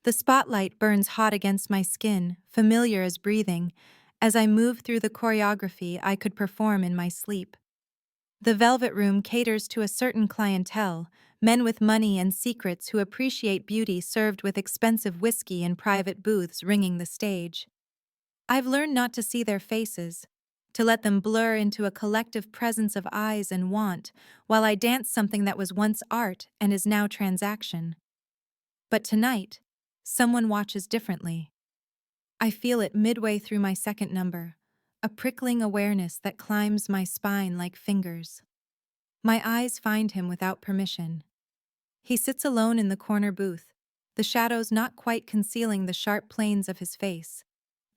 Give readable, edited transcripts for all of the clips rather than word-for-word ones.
The spotlight burns hot against my skin, familiar as breathing, as I move through the choreography I could perform in my sleep. The Velvet Room caters to a certain clientele, men with money and secrets who appreciate beauty served with expensive whiskey in private booths ringing the stage. I've learned not to see their faces, to let them blur into a collective presence of eyes and want, while I dance something that was once art and is now transaction. But tonight, someone watches differently. I feel it midway through my second number, a prickling awareness that climbs my spine like fingers. My eyes find him without permission. He sits alone in the corner booth, the shadows not quite concealing the sharp planes of his face,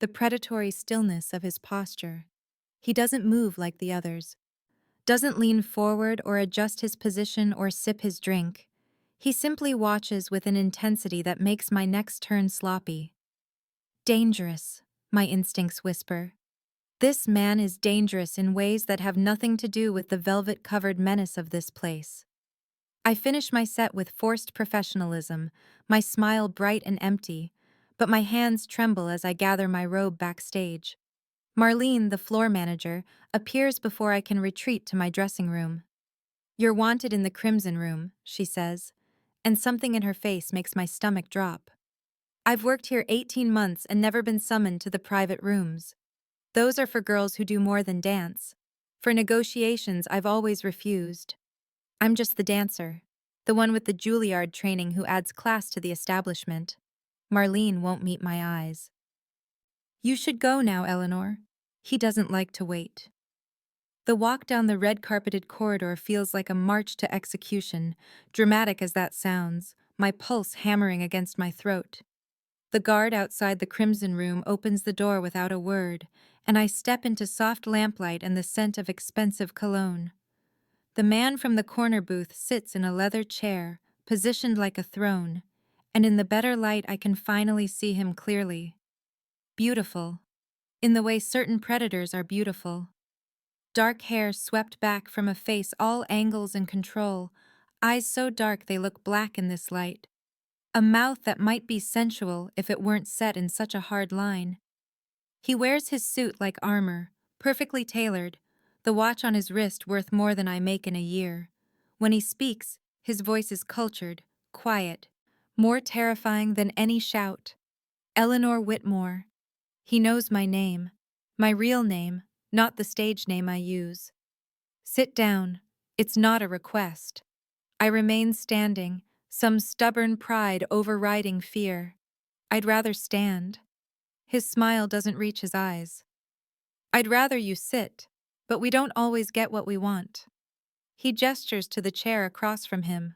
the predatory stillness of his posture. He doesn't move like the others, doesn't lean forward or adjust his position or sip his drink. He simply watches with an intensity that makes my next turn sloppy. Dangerous, my instincts whisper. This man is dangerous in ways that have nothing to do with the velvet-covered menace of this place. I finish my set with forced professionalism, my smile bright and empty, but my hands tremble as I gather my robe backstage. Marlene, the floor manager, appears before I can retreat to my dressing room. "You're wanted in the Crimson Room," she says, and something in her face makes my stomach drop. "I've worked here 18 months and never been summoned to the private rooms. Those are for girls who do more than dance. For negotiations, I've always refused. I'm just the dancer, the one with the Juilliard training who adds class to the establishment." Marlene won't meet my eyes. "You should go now, Eleanor." He doesn't like to wait. The walk down the red-carpeted corridor feels like a march to execution, dramatic as that sounds, my pulse hammering against my throat. The guard outside the Crimson Room opens the door without a word, and I step into soft lamplight and the scent of expensive cologne. The man from the corner booth sits in a leather chair, positioned like a throne, and in the better light I can finally see him clearly. Beautiful, in the way certain predators are beautiful. Dark hair swept back from a face all angles and control, eyes so dark they look black in this light. A mouth that might be sensual if it weren't set in such a hard line. He wears his suit like armor, perfectly tailored, the watch on his wrist worth more than I make in a year. When he speaks, his voice is cultured, quiet, more terrifying than any shout. "Eleanor Whitmore." He knows my name, my real name, not the stage name I use. "Sit down." It's not a request. I remain standing, some stubborn pride overriding fear. I'd rather stand. His smile doesn't reach his eyes. "I'd rather you sit, but we don't always get what we want." He gestures to the chair across from him.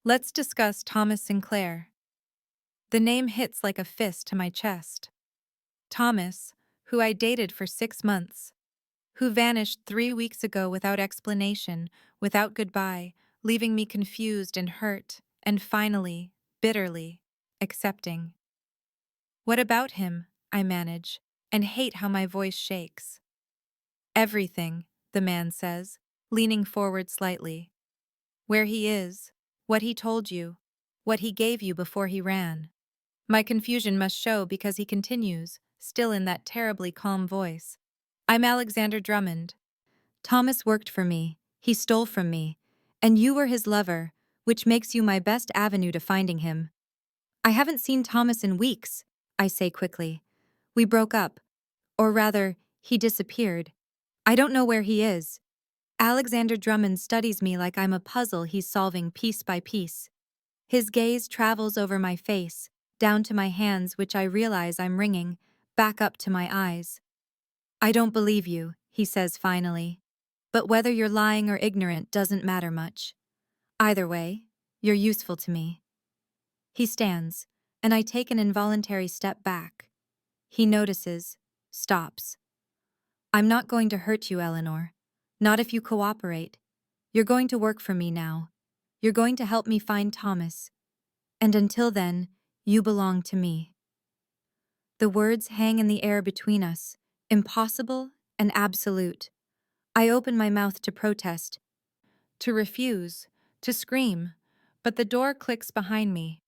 "Let's discuss Thomas Sinclair." The name hits like a fist to my chest. Thomas, who I dated for 6 months. Who vanished 3 weeks ago without explanation, without goodbye, leaving me confused and hurt, and finally, bitterly, accepting. "What about him?" I manage, and hate how my voice shakes. "Everything," the man says, leaning forward slightly. "Where he is, what he told you, what he gave you before he ran." My confusion must show because he continues, still in that terribly calm voice. "I'm Alexander Drummond. Thomas worked for me, he stole from me, and you were his lover, which makes you my best avenue to finding him." "I haven't seen Thomas in weeks," I say quickly. "We broke up. Or rather, he disappeared. I don't know where he is." Alexander Drummond studies me like I'm a puzzle he's solving piece by piece. His gaze travels over my face, down to my hands which I realize I'm wringing, back up to my eyes. "I don't believe you," he says finally. "But whether you're lying or ignorant doesn't matter much. Either way, you're useful to me." He stands, and I take an involuntary step back. He notices, stops. "I'm not going to hurt you, Eleanor. Not if you cooperate. You're going to work for me now. You're going to help me find Thomas. And until then, you belong to me." The words hang in the air between us, impossible and absolute. I open my mouth to protest, to refuse, to scream, but the door clicks behind me.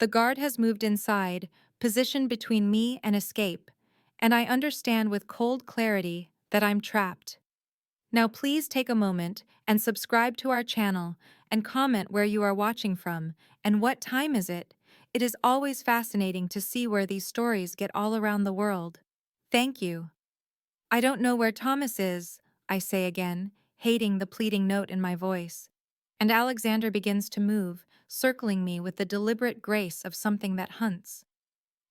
The guard has moved inside, positioned between me and escape, and I understand with cold clarity that I'm trapped. Now please take a moment and subscribe to our channel and comment where you are watching from and what time is it. It is always fascinating to see where these stories get all around the world. Thank you. I don't know where Thomas is, I say again, hating the pleading note in my voice. And Alexander begins to move, circling me with the deliberate grace of something that hunts.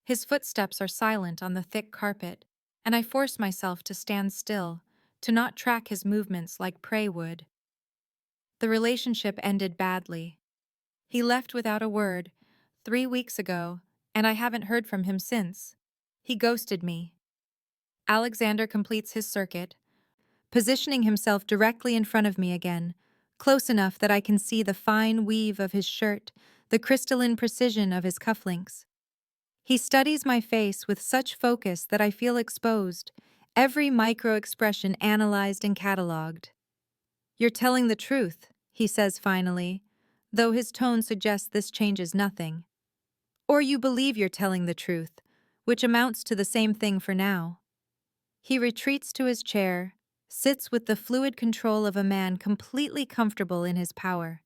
His footsteps are silent on the thick carpet, and I force myself to stand still, to not track his movements like prey would. The relationship ended badly. He left without a word, 3 weeks ago, and I haven't heard from him since. He ghosted me. Alexander completes his circuit, positioning himself directly in front of me again, close enough that I can see the fine weave of his shirt, the crystalline precision of his cufflinks. He studies my face with such focus that I feel exposed, every micro-expression analyzed and catalogued. "You're telling the truth," he says finally, though his tone suggests this changes nothing. "Or you believe you're telling the truth, which amounts to the same thing for now." He retreats to his chair, sits with the fluid control of a man completely comfortable in his power.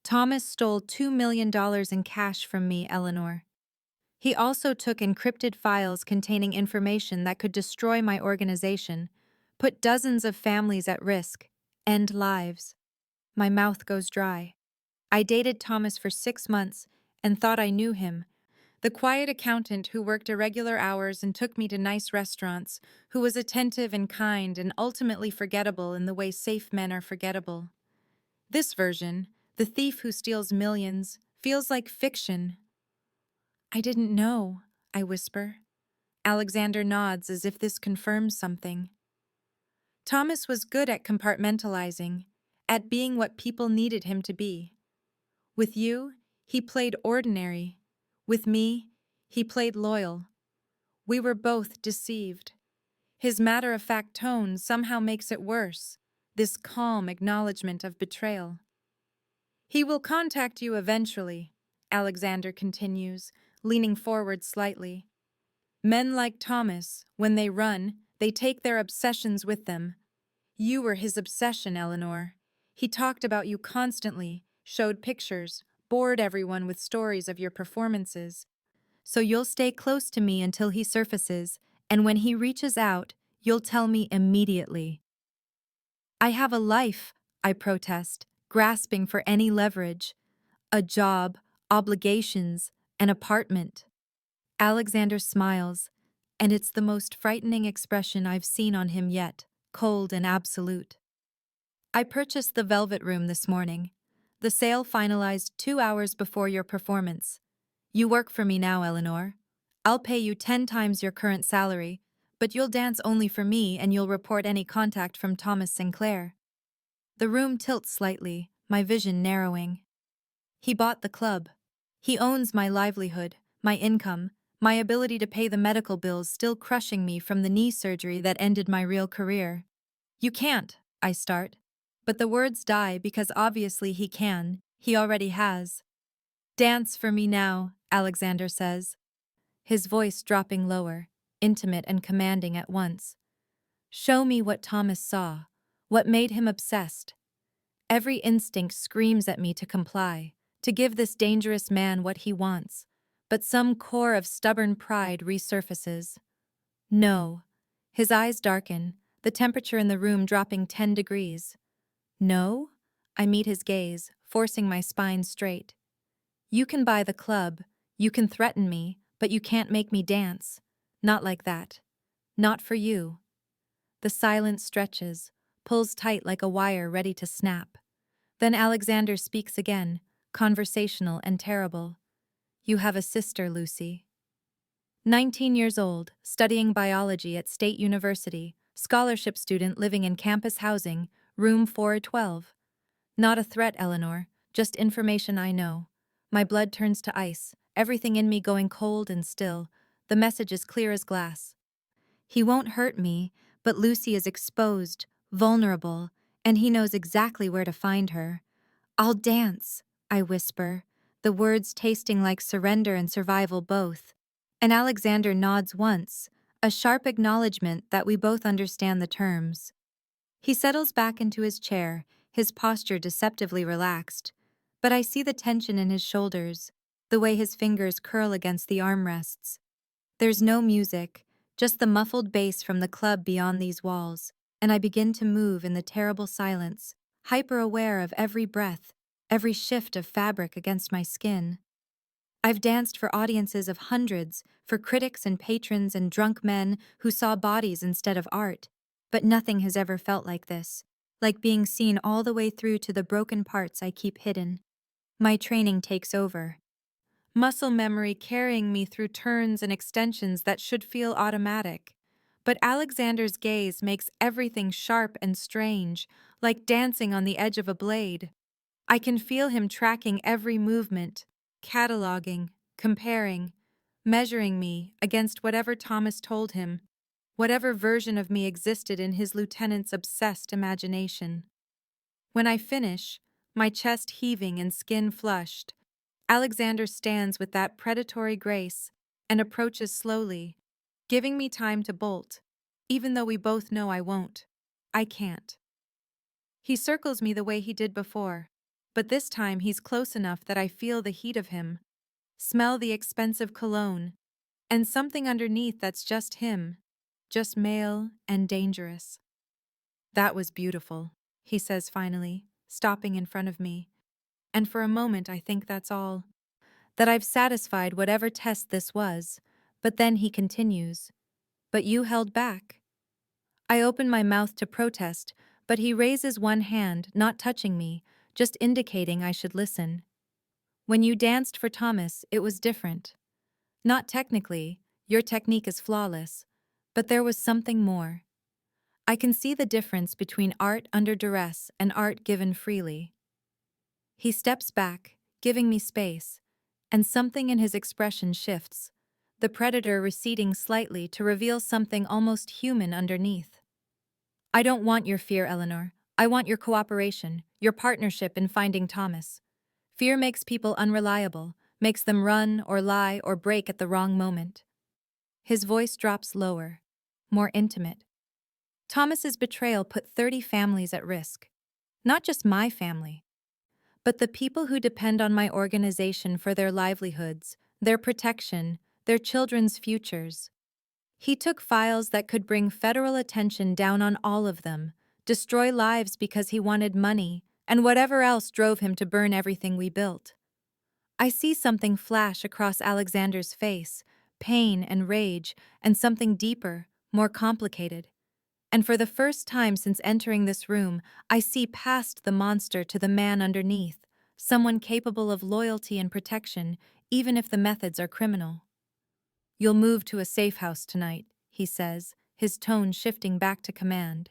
"Thomas stole $2 million in cash from me, Eleanor. He also took encrypted files containing information that could destroy my organization, put dozens of families at risk, end lives." My mouth goes dry. I dated Thomas for 6 months and thought I knew him. The quiet accountant who worked irregular hours and took me to nice restaurants, who was attentive and kind and ultimately forgettable in the way safe men are forgettable. This version, the thief who steals millions, feels like fiction. "I didn't know," I whisper. Alexander nods as if this confirms something. Thomas was good at compartmentalizing, at being what people needed him to be. With you, he played ordinary. With me, he played loyal. We were both deceived. His matter-of-fact tone somehow makes it worse, this calm acknowledgement of betrayal. "He will contact you eventually," Alexander continues, leaning forward slightly. "Men like Thomas, when they run, they take their obsessions with them. You were his obsession, Eleanor. He talked about you constantly, showed pictures, bored everyone with stories of your performances. So you'll stay close to me until he surfaces, and when he reaches out, you'll tell me immediately." "I have a life," I protest, grasping for any leverage. "A job, obligations, an apartment." Alexander smiles, and it's the most frightening expression I've seen on him yet, cold and absolute. "I purchased the Velvet Room this morning. The sale finalized 2 hours before your performance. You work for me now, Eleanor. I'll pay you 10 times your current salary, but you'll dance only for me and you'll report any contact from Thomas Sinclair." The room tilts slightly, my vision narrowing. He bought the club. He owns my livelihood, my income, my ability to pay the medical bills still crushing me from the knee surgery that ended my real career. "You can't," I start. But the words die because obviously he can, he already has. "Dance for me now," Alexander says, his voice dropping lower, intimate and commanding at once. "Show me what Thomas saw, what made him obsessed." Every instinct screams at me to comply, to give this dangerous man what he wants, but some core of stubborn pride resurfaces. "No." His eyes darken, the temperature in the room dropping 10 degrees. "No?" I meet his gaze, forcing my spine straight. "You can buy the club, you can threaten me, but you can't make me dance. Not like that. Not for you." The silence stretches, pulls tight like a wire ready to snap. Then Alexander speaks again, conversational and terrible. "You have a sister, Lucy. 19 years old, studying biology at State University, scholarship student living in campus housing, room 412. Not a threat, Eleanor, just information I know." My blood turns to ice, everything in me going cold and still. The message is clear as glass. He won't hurt me, but Lucy is exposed, vulnerable, and he knows exactly where to find her. "I'll dance," I whisper, the words tasting like surrender and survival both. And Alexander nods once, a sharp acknowledgement that we both understand the terms. He settles back into his chair, his posture deceptively relaxed. But I see the tension in his shoulders, the way his fingers curl against the armrests. There's no music, just the muffled bass from the club beyond these walls, and I begin to move in the terrible silence, hyper-aware of every breath, every shift of fabric against my skin. I've danced for audiences of hundreds, for critics and patrons and drunk men who saw bodies instead of art, but nothing has ever felt like this, like being seen all the way through to the broken parts I keep hidden. My training takes over. Muscle memory carrying me through turns and extensions that should feel automatic. But Alexander's gaze makes everything sharp and strange, like dancing on the edge of a blade. I can feel him tracking every movement, cataloging, comparing, measuring me against whatever Thomas told him, whatever version of me existed in his lieutenant's obsessed imagination. When I finish, my chest heaving and skin flushed, Alexander stands with that predatory grace and approaches slowly, giving me time to bolt, even though we both know I won't. I can't. He circles me the way he did before, but this time he's close enough that I feel the heat of him, smell the expensive cologne, and something underneath that's just him, just male and dangerous. That was beautiful, he says finally, stopping in front of me. And for a moment I think that's all. That I've satisfied whatever test this was, but then he continues. But you held back. I open my mouth to protest, but he raises one hand, not touching me, just indicating I should listen. When you danced for Thomas, it was different. Not technically, your technique is flawless, but there was something more. I can see the difference between art under duress and art given freely. He steps back, giving me space, and something in his expression shifts, the predator receding slightly to reveal something almost human underneath. I don't want your fear, Eleanor. I want your cooperation, your partnership in finding Thomas. Fear makes people unreliable, makes them run or lie or break at the wrong moment. His voice drops lower, more intimate. Thomas's betrayal put 30 families at risk. Not just my family, but the people who depend on my organization for their livelihoods, their protection, their children's futures. He took files that could bring federal attention down on all of them, destroy lives because he wanted money, and whatever else drove him to burn everything we built. I see something flash across Alexander's face, pain and rage, and something deeper, more complicated. And for the first time since entering this room, I see past the monster to the man underneath, someone capable of loyalty and protection, even if the methods are criminal. You'll move to a safe house tonight, he says, his tone shifting back to command.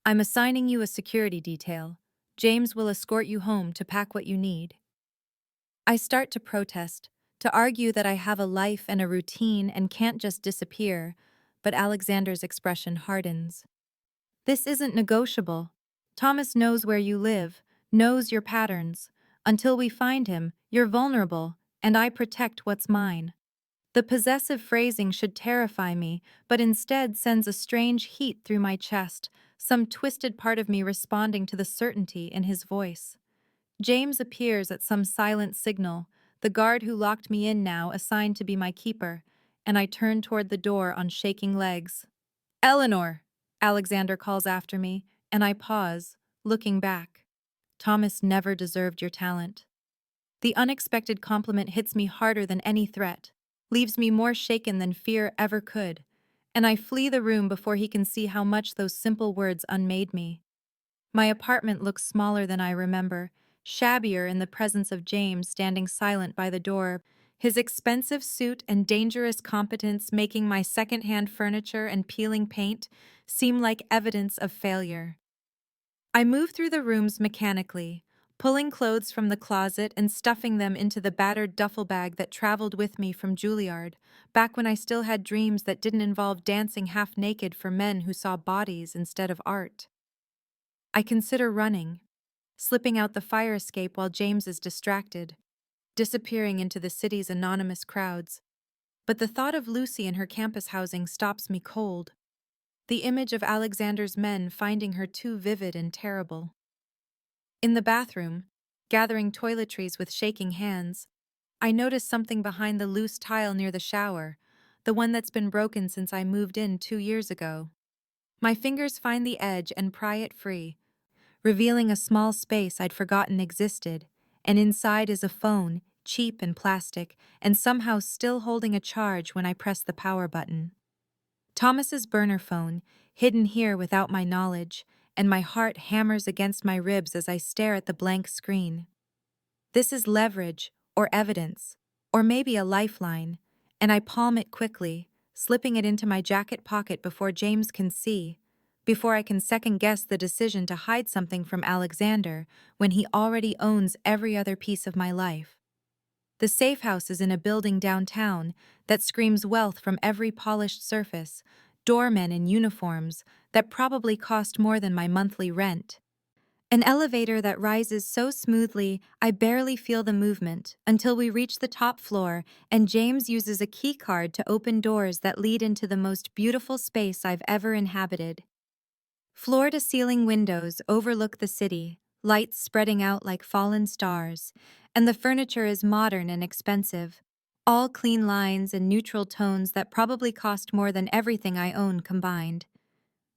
I'm assigning you a security detail. James will escort you home to pack what you need. I start to protest, to argue that I have a life and a routine and can't just disappear, but Alexander's expression hardens. This isn't negotiable. Thomas knows where you live, knows your patterns. Until we find him, you're vulnerable, and I protect what's mine. The possessive phrasing should terrify me, but instead sends a strange heat through my chest, some twisted part of me responding to the certainty in his voice. James appears at some silent signal, the guard who locked me in now assigned to be my keeper, and I turn toward the door on shaking legs. Eleanor! Alexander calls after me, and I pause, looking back. Thomas never deserved your talent. The unexpected compliment hits me harder than any threat, leaves me more shaken than fear ever could, and I flee the room before he can see how much those simple words unmade me. My apartment looks smaller than I remember, shabbier in the presence of James standing silent by the door, his expensive suit and dangerous competence making my second-hand furniture and peeling paint seem like evidence of failure. I move through the rooms mechanically, pulling clothes from the closet and stuffing them into the battered duffel bag that traveled with me from Juilliard, back when I still had dreams that didn't involve dancing half-naked for men who saw bodies instead of art. I consider running, slipping out the fire escape while James is distracted. disappearing into the city's anonymous crowds. But the thought of Lucy and her campus housing stops me cold. The image of Alexander's men finding her too vivid and terrible. In the bathroom, gathering toiletries with shaking hands, I notice something behind the loose tile near the shower, the one that's been broken since I moved in 2 years ago. My fingers find the edge and pry it free, revealing a small space I'd forgotten existed, and inside is a phone, cheap and plastic, and somehow still holding a charge when I press the power button. Thomas's burner phone, hidden here without my knowledge, and my heart hammers against my ribs as I stare at the blank screen. This is leverage, or evidence, or maybe a lifeline, and I palm it quickly, slipping it into my jacket pocket before James can see, before I can second-guess the decision to hide something from Alexander when he already owns every other piece of my life. The safe house is in a building downtown that screams wealth from every polished surface, doormen in uniforms that probably cost more than my monthly rent. An elevator that rises so smoothly I barely feel the movement until we reach the top floor and James uses a key card to open doors that lead into the most beautiful space I've ever inhabited. Floor-to-ceiling windows overlook the city, lights spreading out like fallen stars, and the furniture is modern and expensive, all clean lines and neutral tones that probably cost more than everything I own combined.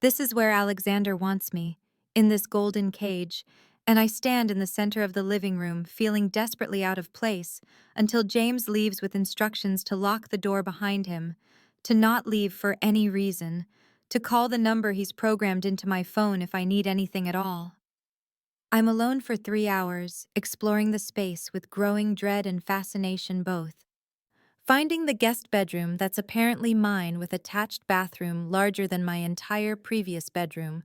This is where Alexander wants me, in this golden cage, and I stand in the center of the living room feeling desperately out of place until James leaves with instructions to lock the door behind him, to not leave for any reason, to call the number he's programmed into my phone if I need anything at all. I'm alone for 3 hours, exploring the space with growing dread and fascination both. Finding the guest bedroom that's apparently mine with attached bathroom larger than my entire previous bedroom,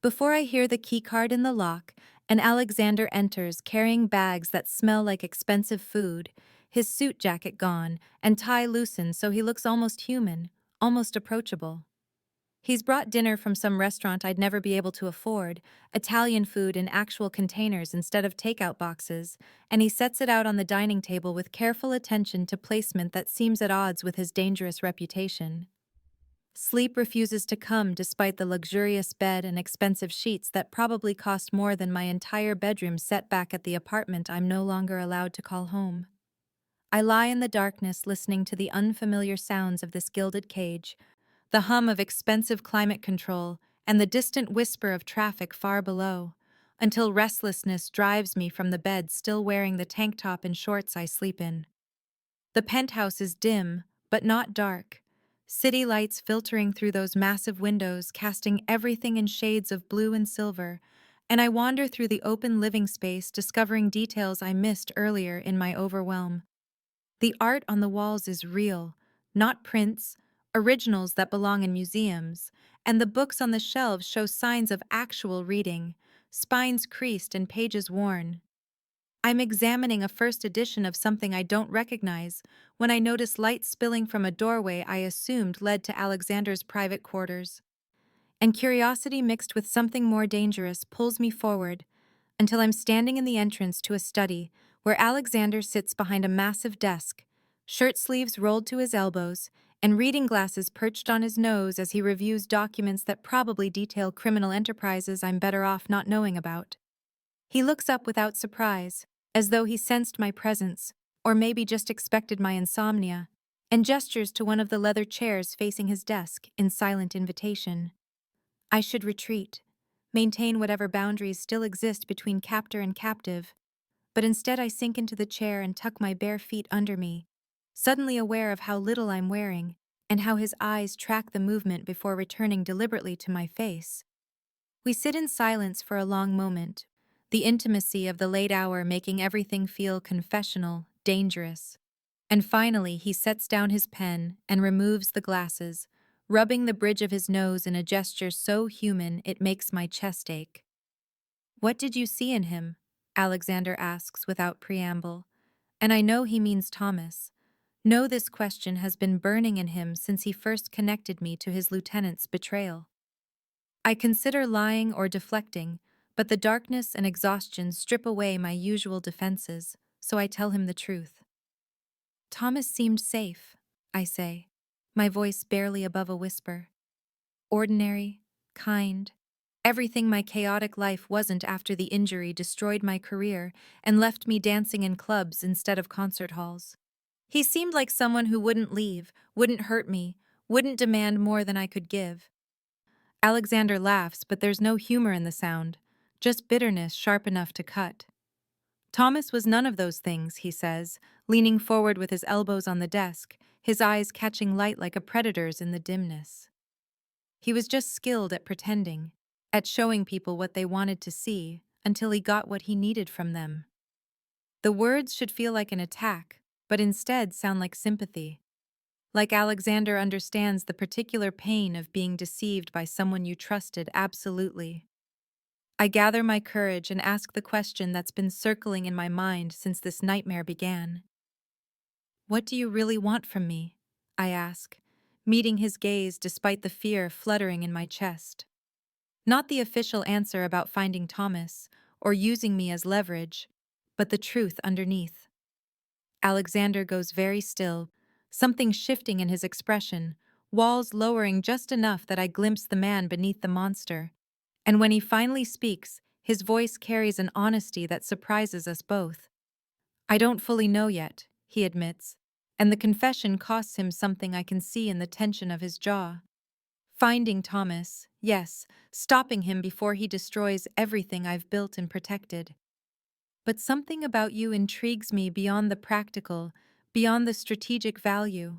before I hear the keycard in the lock and Alexander enters carrying bags that smell like expensive food, his suit jacket gone and tie loosened so he looks almost human, almost approachable. He's brought dinner from some restaurant I'd never be able to afford, Italian food in actual containers instead of takeout boxes, and he sets it out on the dining table with careful attention to placement that seems at odds with his dangerous reputation. Sleep refuses to come despite the luxurious bed and expensive sheets that probably cost more than my entire bedroom set back at the apartment I'm no longer allowed to call home. I lie in the darkness listening to the unfamiliar sounds of this gilded cage, the hum of expensive climate control, and the distant whisper of traffic far below, until restlessness drives me from the bed still wearing the tank top and shorts I sleep in. The penthouse is dim, but not dark, city lights filtering through those massive windows casting everything in shades of blue and silver, and I wander through the open living space discovering details I missed earlier in my overwhelm. The art on the walls is real, not prints, originals that belong in museums, and the books on the shelves show signs of actual reading, spines creased and pages worn. I'm examining a first edition of something I don't recognize when I notice light spilling from a doorway I assumed led to Alexander's private quarters. And curiosity mixed with something more dangerous pulls me forward until I'm standing in the entrance to a study where Alexander sits behind a massive desk, shirt sleeves rolled to his elbows, and reading glasses perched on his nose as he reviews documents that probably detail criminal enterprises I'm better off not knowing about. He looks up without surprise, as though he sensed my presence, or maybe just expected my insomnia, and gestures to one of the leather chairs facing his desk in silent invitation. I should retreat, maintain whatever boundaries still exist between captor and captive, but instead I sink into the chair and tuck my bare feet under me, suddenly aware of how little I'm wearing, and how his eyes track the movement before returning deliberately to my face. We sit in silence for a long moment, the intimacy of the late hour making everything feel confessional, dangerous. And finally he sets down his pen and removes the glasses, rubbing the bridge of his nose in a gesture so human it makes my chest ache. "What did you see in him?" Alexander asks without preamble. And I know he means Thomas. Know this question has been burning in him since he first connected me to his lieutenant's betrayal. I consider lying or deflecting, but the darkness and exhaustion strip away my usual defenses, so I tell him the truth. Thomas seemed safe, I say, my voice barely above a whisper. Ordinary, kind, everything my chaotic life wasn't after the injury destroyed my career and left me dancing in clubs instead of concert halls. He seemed like someone who wouldn't leave, wouldn't hurt me, wouldn't demand more than I could give. Alexander laughs, but there's no humor in the sound, just bitterness sharp enough to cut. Thomas was none of those things, he says, leaning forward with his elbows on the desk, his eyes catching light like a predator's in the dimness. He was just skilled at pretending, at showing people what they wanted to see, until he got what he needed from them. The words should feel like an attack, but instead sound like sympathy. Like Alexander understands the particular pain of being deceived by someone you trusted absolutely. I gather my courage and ask the question that's been circling in my mind since this nightmare began. What do you really want from me? I ask, meeting his gaze despite the fear fluttering in my chest. Not the official answer about finding Thomas or using me as leverage, but the truth underneath. Alexander goes very still, something shifting in his expression, walls lowering just enough that I glimpse the man beneath the monster. And when he finally speaks, his voice carries an honesty that surprises us both. I don't fully know yet, he admits, and the confession costs him something I can see in the tension of his jaw. Finding Thomas, yes, stopping him before he destroys everything I've built and protected. But something about you intrigues me beyond the practical, beyond the strategic value.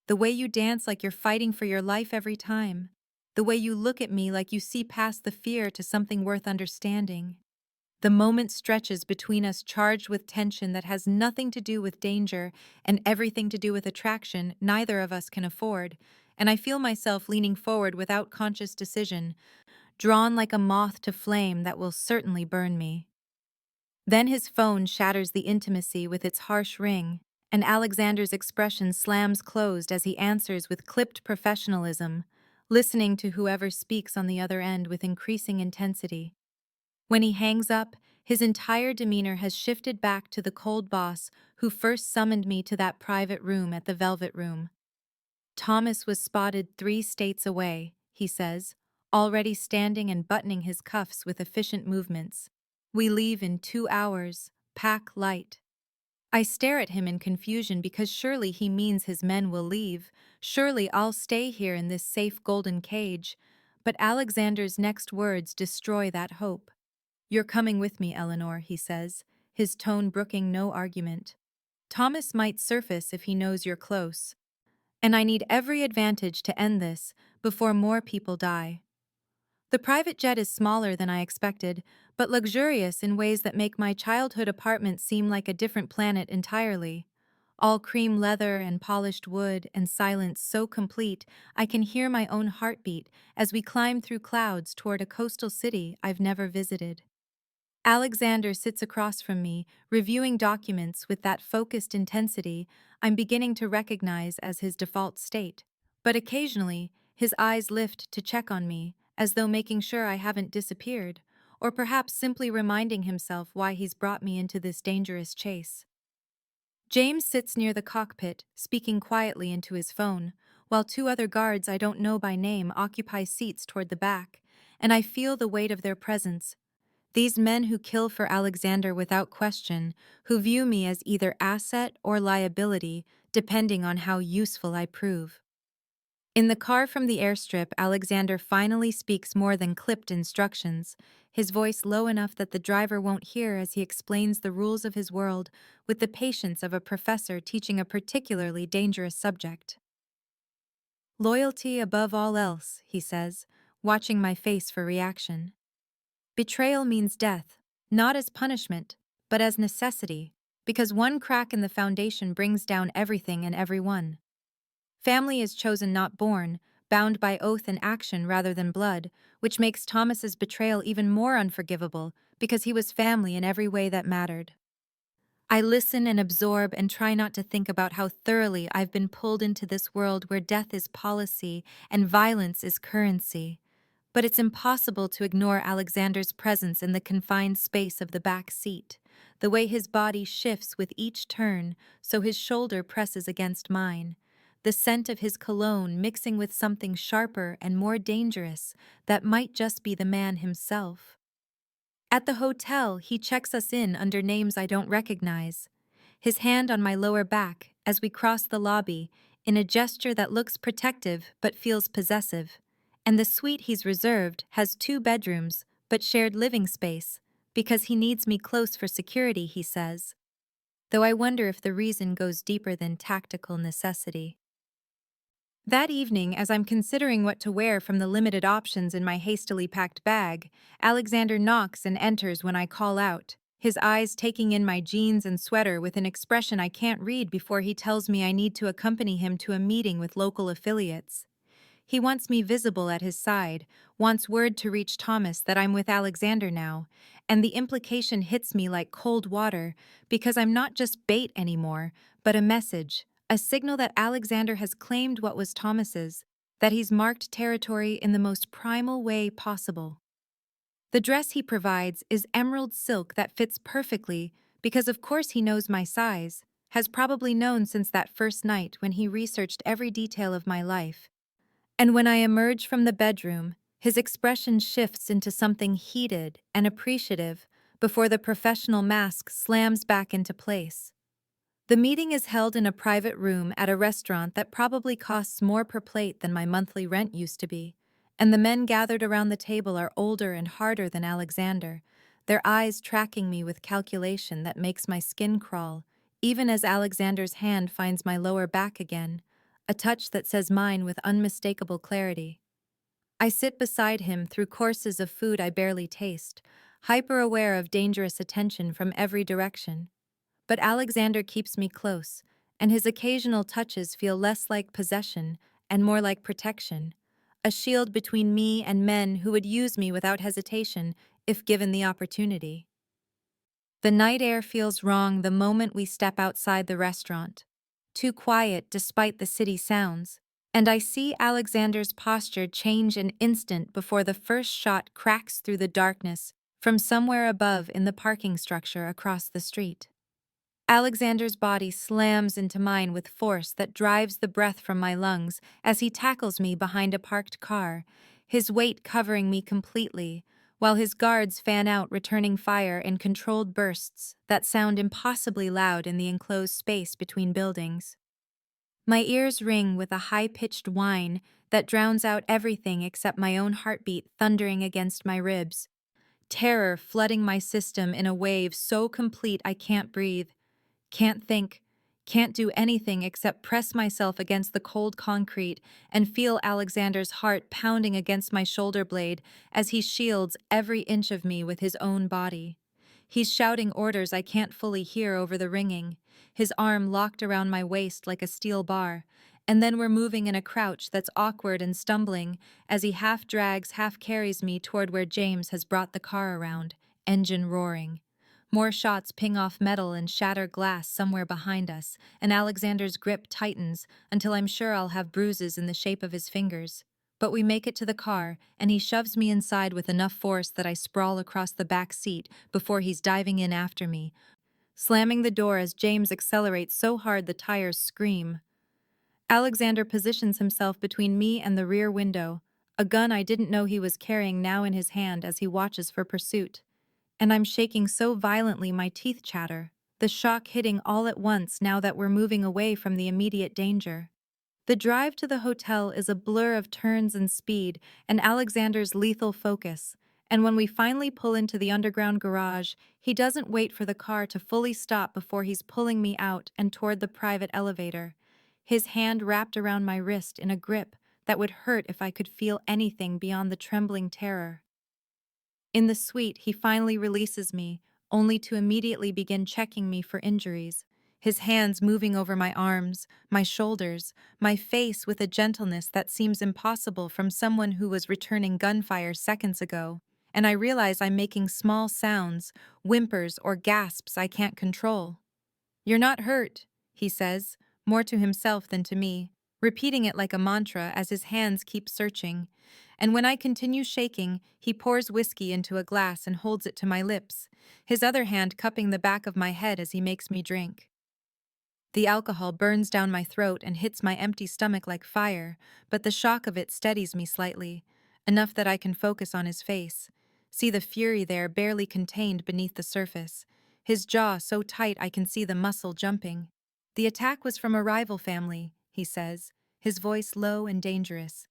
The way you dance like you're fighting for your life every time. The way you look at me like you see past the fear to something worth understanding. The moment stretches between us charged with tension that has nothing to do with danger and everything to do with attraction neither of us can afford, and I feel myself leaning forward without conscious decision, drawn like a moth to flame that will certainly burn me. Then his phone shatters the intimacy with its harsh ring, and Alexander's expression slams closed as he answers with clipped professionalism, listening to whoever speaks on the other end with increasing intensity. When he hangs up, his entire demeanor has shifted back to the cold boss who first summoned me to that private room at the Velvet Room. Thomas was spotted 3 states away, he says, already standing and buttoning his cuffs with efficient movements. We leave in 2 hours, pack light. I stare at him in confusion because surely he means his men will leave, surely I'll stay here in this safe golden cage, but Alexander's next words destroy that hope. You're coming with me, Eleanor, he says, his tone brooking no argument. Thomas might surface if he knows you're close, and I need every advantage to end this before more people die. The private jet is smaller than I expected, but luxurious in ways that make my childhood apartment seem like a different planet entirely. All cream leather and polished wood and silence so complete I can hear my own heartbeat as we climb through clouds toward a coastal city I've never visited. Alexander sits across from me, reviewing documents with that focused intensity I'm beginning to recognize as his default state. But occasionally, his eyes lift to check on me, as though making sure I haven't disappeared, or perhaps simply reminding himself why he's brought me into this dangerous chase. James sits near the cockpit, speaking quietly into his phone, while 2 other guards I don't know by name occupy seats toward the back, and I feel the weight of their presence. These men who kill for Alexander without question, who view me as either asset or liability, depending on how useful I prove. In the car from the airstrip, Alexander finally speaks more than clipped instructions, his voice low enough that the driver won't hear as he explains the rules of his world with the patience of a professor teaching a particularly dangerous subject. Loyalty above all else, he says, watching my face for reaction. Betrayal means death, not as punishment, but as necessity, because one crack in the foundation brings down everything and everyone. Family is chosen not born, bound by oath and action rather than blood, which makes Thomas's betrayal even more unforgivable, because he was family in every way that mattered. I listen and absorb and try not to think about how thoroughly I've been pulled into this world where death is policy and violence is currency. But it's impossible to ignore Alexander's presence in the confined space of the back seat. the way his body shifts with each turn so his shoulder presses against mine, the scent of his cologne mixing with something sharper and more dangerous that might just be the man himself. At the hotel, he checks us in under names I don't recognize, his hand on my lower back as we cross the lobby in a gesture that looks protective but feels possessive. And the suite he's reserved has 2 bedrooms but shared living space because he needs me close for security, he says. Though I wonder if the reason goes deeper than tactical necessity. That evening, as I'm considering what to wear from the limited options in my hastily packed bag, Alexander knocks and enters when I call out, his eyes taking in my jeans and sweater with an expression I can't read before he tells me I need to accompany him to a meeting with local affiliates. He wants me visible at his side, wants word to reach Thomas that I'm with Alexander now, and the implication hits me like cold water because I'm not just bait anymore, but a message, a signal that Alexander has claimed what was Thomas's, that he's marked territory in the most primal way possible. The dress he provides is emerald silk that fits perfectly because of course he knows my size, has probably known since that first night when he researched every detail of my life. And when I emerge from the bedroom, his expression shifts into something heated and appreciative before the professional mask slams back into place. The meeting is held in a private room at a restaurant that probably costs more per plate than my monthly rent used to be, and the men gathered around the table are older and harder than Alexander, their eyes tracking me with calculation that makes my skin crawl, even as Alexander's hand finds my lower back again, a touch that says mine with unmistakable clarity. I sit beside him through courses of food I barely taste, hyper-aware of dangerous attention from every direction. But Alexander keeps me close, and his occasional touches feel less like possession and more like protection, a shield between me and men who would use me without hesitation if given the opportunity. The night air feels wrong the moment we step outside the restaurant, too quiet despite the city sounds, and I see Alexander's posture change an instant before the first shot cracks through the darkness from somewhere above in the parking structure across the street. Alexander's body slams into mine with force that drives the breath from my lungs as he tackles me behind a parked car, his weight covering me completely, while his guards fan out returning fire in controlled bursts that sound impossibly loud in the enclosed space between buildings. My ears ring with a high-pitched whine that drowns out everything except my own heartbeat thundering against my ribs, terror flooding my system in a wave so complete I can't breathe. Can't think, can't do anything except press myself against the cold concrete and feel Alexander's heart pounding against my shoulder blade as he shields every inch of me with his own body. He's shouting orders I can't fully hear over the ringing, his arm locked around my waist like a steel bar, and then we're moving in a crouch that's awkward and stumbling as he half drags, half carries me toward where James has brought the car around, engine roaring. More shots ping off metal and shatter glass somewhere behind us, and Alexander's grip tightens until I'm sure I'll have bruises in the shape of his fingers. But we make it to the car, and he shoves me inside with enough force that I sprawl across the back seat before he's diving in after me, slamming the door as James accelerates so hard the tires scream. Alexander positions himself between me and the rear window, a gun I didn't know he was carrying now in his hand as he watches for pursuit. And I'm shaking so violently my teeth chatter, the shock hitting all at once now that we're moving away from the immediate danger. The drive to the hotel is a blur of turns and speed and Alexander's lethal focus, and when we finally pull into the underground garage, he doesn't wait for the car to fully stop before he's pulling me out and toward the private elevator, his hand wrapped around my wrist in a grip that would hurt if I could feel anything beyond the trembling terror. In the suite, he finally releases me, only to immediately begin checking me for injuries, his hands moving over my arms, my shoulders, my face with a gentleness that seems impossible from someone who was returning gunfire seconds ago, and I realize I'm making small sounds, whimpers or gasps I can't control. "You're not hurt," he says, more to himself than to me, repeating it like a mantra as his hands keep searching, and when I continue shaking, he pours whiskey into a glass and holds it to my lips, his other hand cupping the back of my head as he makes me drink. The alcohol burns down my throat and hits my empty stomach like fire, but the shock of it steadies me slightly, enough that I can focus on his face, see the fury there barely contained beneath the surface, his jaw so tight I can see the muscle jumping. The attack was from a rival family, he says, his voice low and dangerous.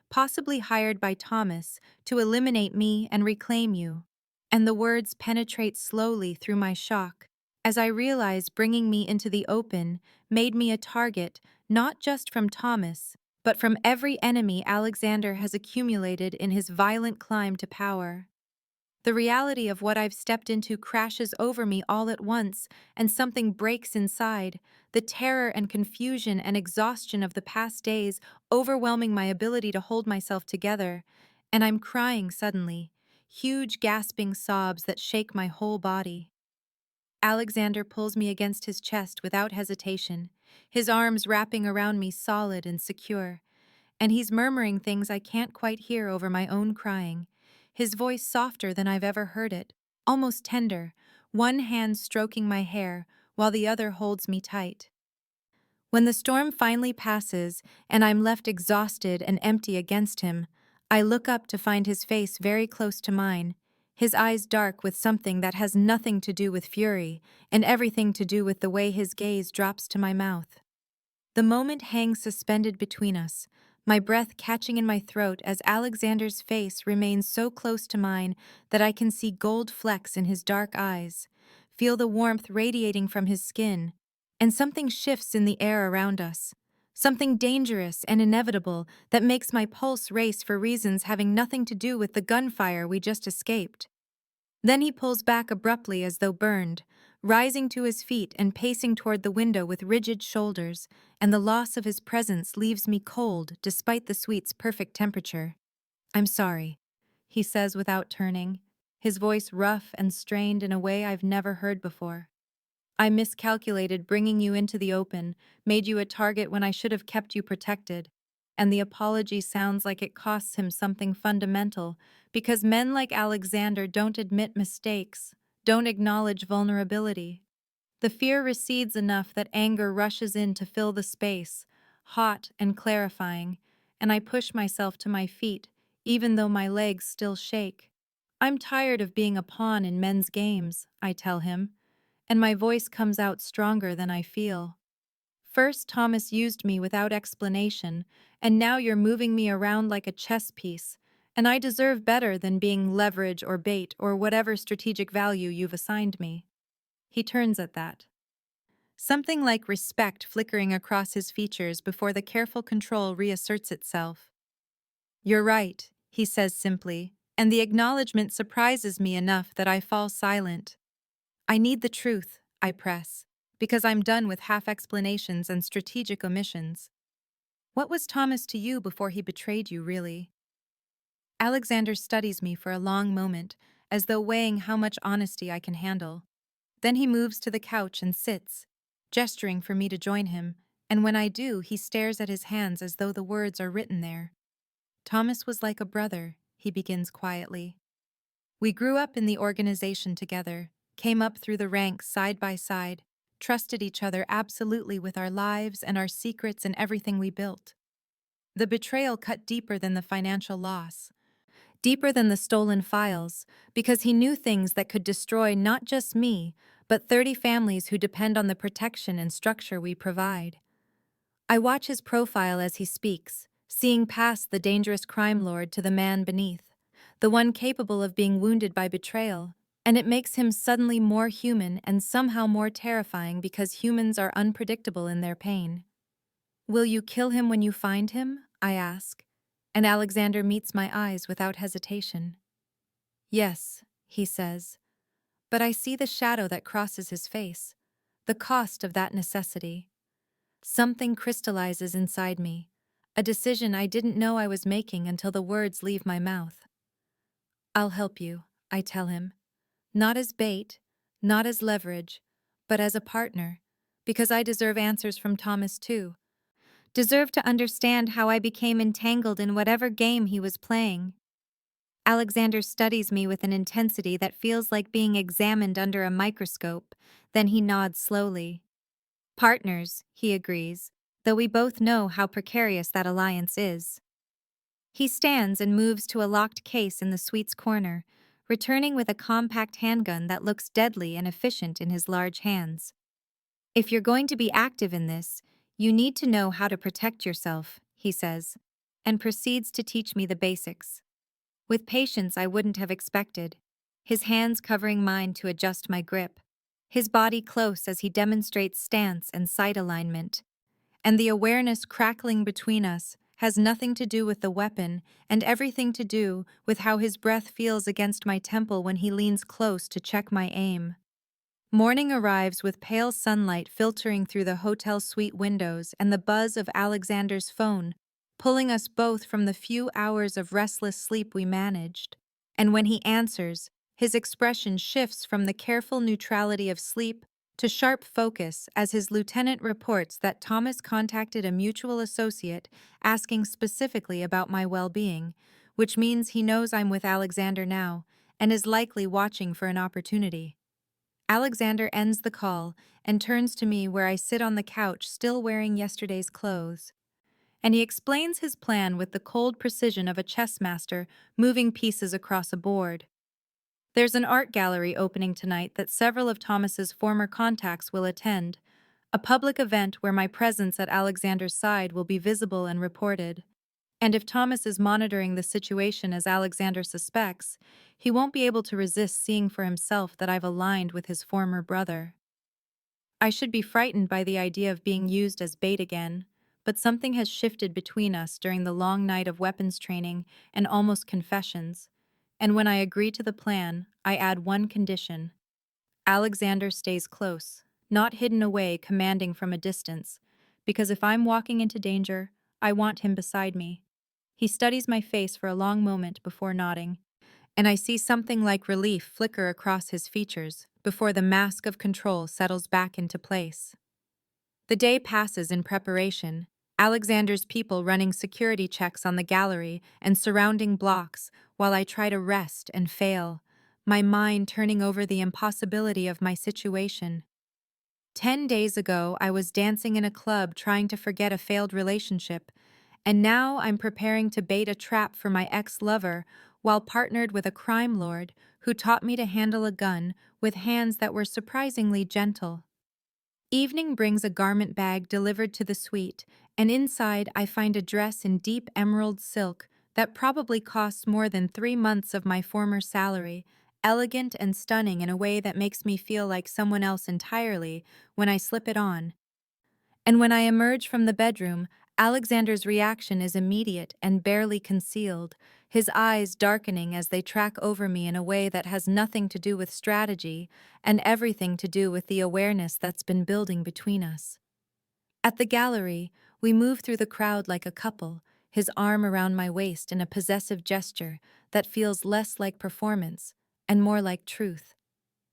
Possibly hired by Thomas to eliminate me and reclaim you. And the words penetrate slowly through my shock, as I realize bringing me into the open made me a target not just from Thomas, but from every enemy Alexander has accumulated in his violent climb to power. The reality of what I've stepped into crashes over me all at once, and something breaks inside, the terror and confusion and exhaustion of the past days overwhelming my ability to hold myself together, and I'm crying suddenly, huge gasping sobs that shake my whole body. Alexander pulls me against his chest without hesitation, his arms wrapping around me solid and secure, and he's murmuring things I can't quite hear over my own crying, his voice softer than I've ever heard it, almost tender, one hand stroking my hair while the other holds me tight. When the storm finally passes and I'm left exhausted and empty against him, I look up to find his face very close to mine, his eyes dark with something that has nothing to do with fury and everything to do with the way his gaze drops to my mouth. The moment hangs suspended between us, my breath catching in my throat as Alexander's face remains so close to mine that I can see gold flecks in his dark eyes, feel the warmth radiating from his skin, and something shifts in the air around us. Something dangerous and inevitable that makes my pulse race for reasons having nothing to do with the gunfire we just escaped. Then he pulls back abruptly as though burned, rising to his feet and pacing toward the window with rigid shoulders, and the loss of his presence leaves me cold despite the suite's perfect temperature. "I'm sorry," he says without turning, his voice rough and strained in a way I've never heard before. "I miscalculated bringing you into the open, made you a target when I should have kept you protected." And the apology sounds like it costs him something fundamental, because men like Alexander don't admit mistakes, don't acknowledge vulnerability. The fear recedes enough that anger rushes in to fill the space, hot and clarifying, and I push myself to my feet, even though my legs still shake. "I'm tired of being a pawn in men's games," I tell him, and my voice comes out stronger than I feel. "First, Thomas used me without explanation, and now you're moving me around like a chess piece, and I deserve better than being leverage or bait or whatever strategic value you've assigned me." He turns at that, something like respect flickering across his features before the careful control reasserts itself. "You're right," he says simply, and the acknowledgement surprises me enough that I fall silent. "I need the truth," I press, because I'm done with half-explanations and strategic omissions. "What was Thomas to you before he betrayed you, really?" Alexander studies me for a long moment, as though weighing how much honesty I can handle. Then he moves to the couch and sits, gesturing for me to join him, and when I do, he stares at his hands as though the words are written there. "Thomas was like a brother," he begins quietly. "We grew up in the organization together, came up through the ranks side by side, trusted each other absolutely with our lives and our secrets and everything we built. The betrayal cut deeper than the financial loss, deeper than the stolen files, because he knew things that could destroy not just me, but 30 families who depend on the protection and structure we provide." I watch his profile as he speaks, seeing past the dangerous crime lord to the man beneath, the one capable of being wounded by betrayal, and it makes him suddenly more human and somehow more terrifying because humans are unpredictable in their pain. "Will you kill him when you find him?" I ask, and Alexander meets my eyes without hesitation. "Yes," he says, but I see the shadow that crosses his face, the cost of that necessity. Something crystallizes inside me, a decision I didn't know I was making until the words leave my mouth. "I'll help you," I tell him, not as bait, not as leverage, but as a partner, because I deserve answers from Thomas too. deserve to understand how I became entangled in whatever game he was playing. Alexander studies me with an intensity that feels like being examined under a microscope, then he nods slowly. Partners, he agrees, though we both know how precarious that alliance is. He stands and moves to a locked case in the suite's corner, returning with a compact handgun that looks deadly and efficient in his large hands. If you're going to be active in this, you need to know how to protect yourself, he says, and proceeds to teach me the basics. With patience I wouldn't have expected, his hands covering mine to adjust my grip, his body close as he demonstrates stance and sight alignment. And the awareness crackling between us has nothing to do with the weapon and everything to do with how his breath feels against my temple when he leans close to check my aim. Morning arrives with pale sunlight filtering through the hotel suite windows and the buzz of Alexander's phone, pulling us both from the few hours of restless sleep we managed. And when he answers, his expression shifts from the careful neutrality of sleep to sharp focus as his lieutenant reports that Thomas contacted a mutual associate asking specifically about my well-being, which means he knows I'm with Alexander now and is likely watching for an opportunity. Alexander ends the call and turns to me where I sit on the couch still wearing yesterday's clothes. And he explains his plan with the cold precision of a chess master moving pieces across a board. There's an art gallery opening tonight that several of Thomas's former contacts will attend, a public event where my presence at Alexander's side will be visible and reported. And if Thomas is monitoring the situation as Alexander suspects, he won't be able to resist seeing for himself that I've aligned with his former brother. I should be frightened by the idea of being used as bait again, but something has shifted between us during the long night of weapons training and almost confessions, and when I agree to the plan, I add one condition. Alexander stays close, not hidden away commanding from a distance, because if I'm walking into danger, I want him beside me. He studies my face for a long moment before nodding, and I see something like relief flicker across his features before the mask of control settles back into place. The day passes in preparation, Alexander's people running security checks on the gallery and surrounding blocks while I try to rest and fail, my mind turning over the impossibility of my situation. 10 days ago, I was dancing in a club trying to forget a failed relationship, and now I'm preparing to bait a trap for my ex-lover while partnered with a crime lord who taught me to handle a gun with hands that were surprisingly gentle. Evening brings a garment bag delivered to the suite, and inside I find a dress in deep emerald silk that probably costs more than 3 months of my former salary, elegant and stunning in a way that makes me feel like someone else entirely when I slip it on. And when I emerge from the bedroom, Alexander's reaction is immediate and barely concealed, his eyes darkening as they track over me in a way that has nothing to do with strategy and everything to do with the awareness that's been building between us. At the gallery, we move through the crowd like a couple, his arm around my waist in a possessive gesture that feels less like performance and more like truth.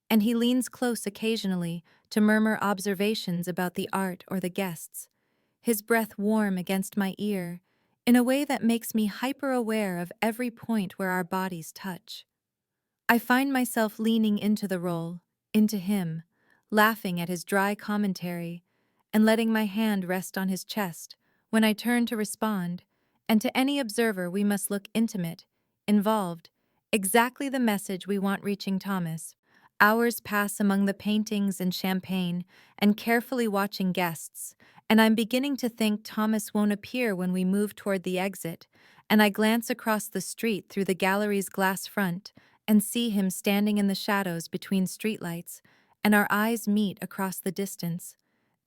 And he leans close occasionally to murmur observations about the art or the guests, his breath warm against my ear, in a way that makes me hyper-aware of every point where our bodies touch. I find myself leaning into the role, into him, laughing at his dry commentary, and letting my hand rest on his chest when I turn to respond, and to any observer we must look intimate, involved, exactly the message we want reaching Thomas. Hours pass among the paintings and champagne and carefully watching guests, and I'm beginning to think Thomas won't appear when we move toward the exit, and I glance across the street through the gallery's glass front and see him standing in the shadows between streetlights, and our eyes meet across the distance,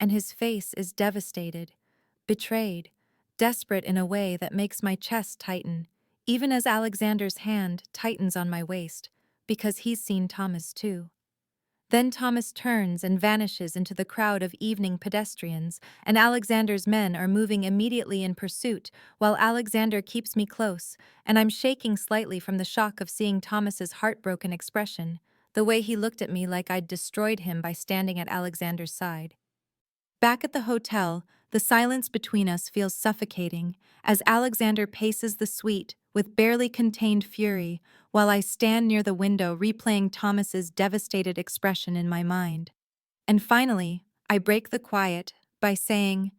and his face is devastated, betrayed, desperate in a way that makes my chest tighten, even as Alexander's hand tightens on my waist, because he's seen Thomas too. Then Thomas turns and vanishes into the crowd of evening pedestrians, and Alexander's men are moving immediately in pursuit, while Alexander keeps me close, and I'm shaking slightly from the shock of seeing Thomas's heartbroken expression, the way he looked at me like I'd destroyed him by standing at Alexander's side. Back at the hotel, the The silence between us feels suffocating as Alexander paces the suite with barely contained fury while I stand near the window replaying Thomas's devastated expression in my mind. And finally, I break the quiet by saying,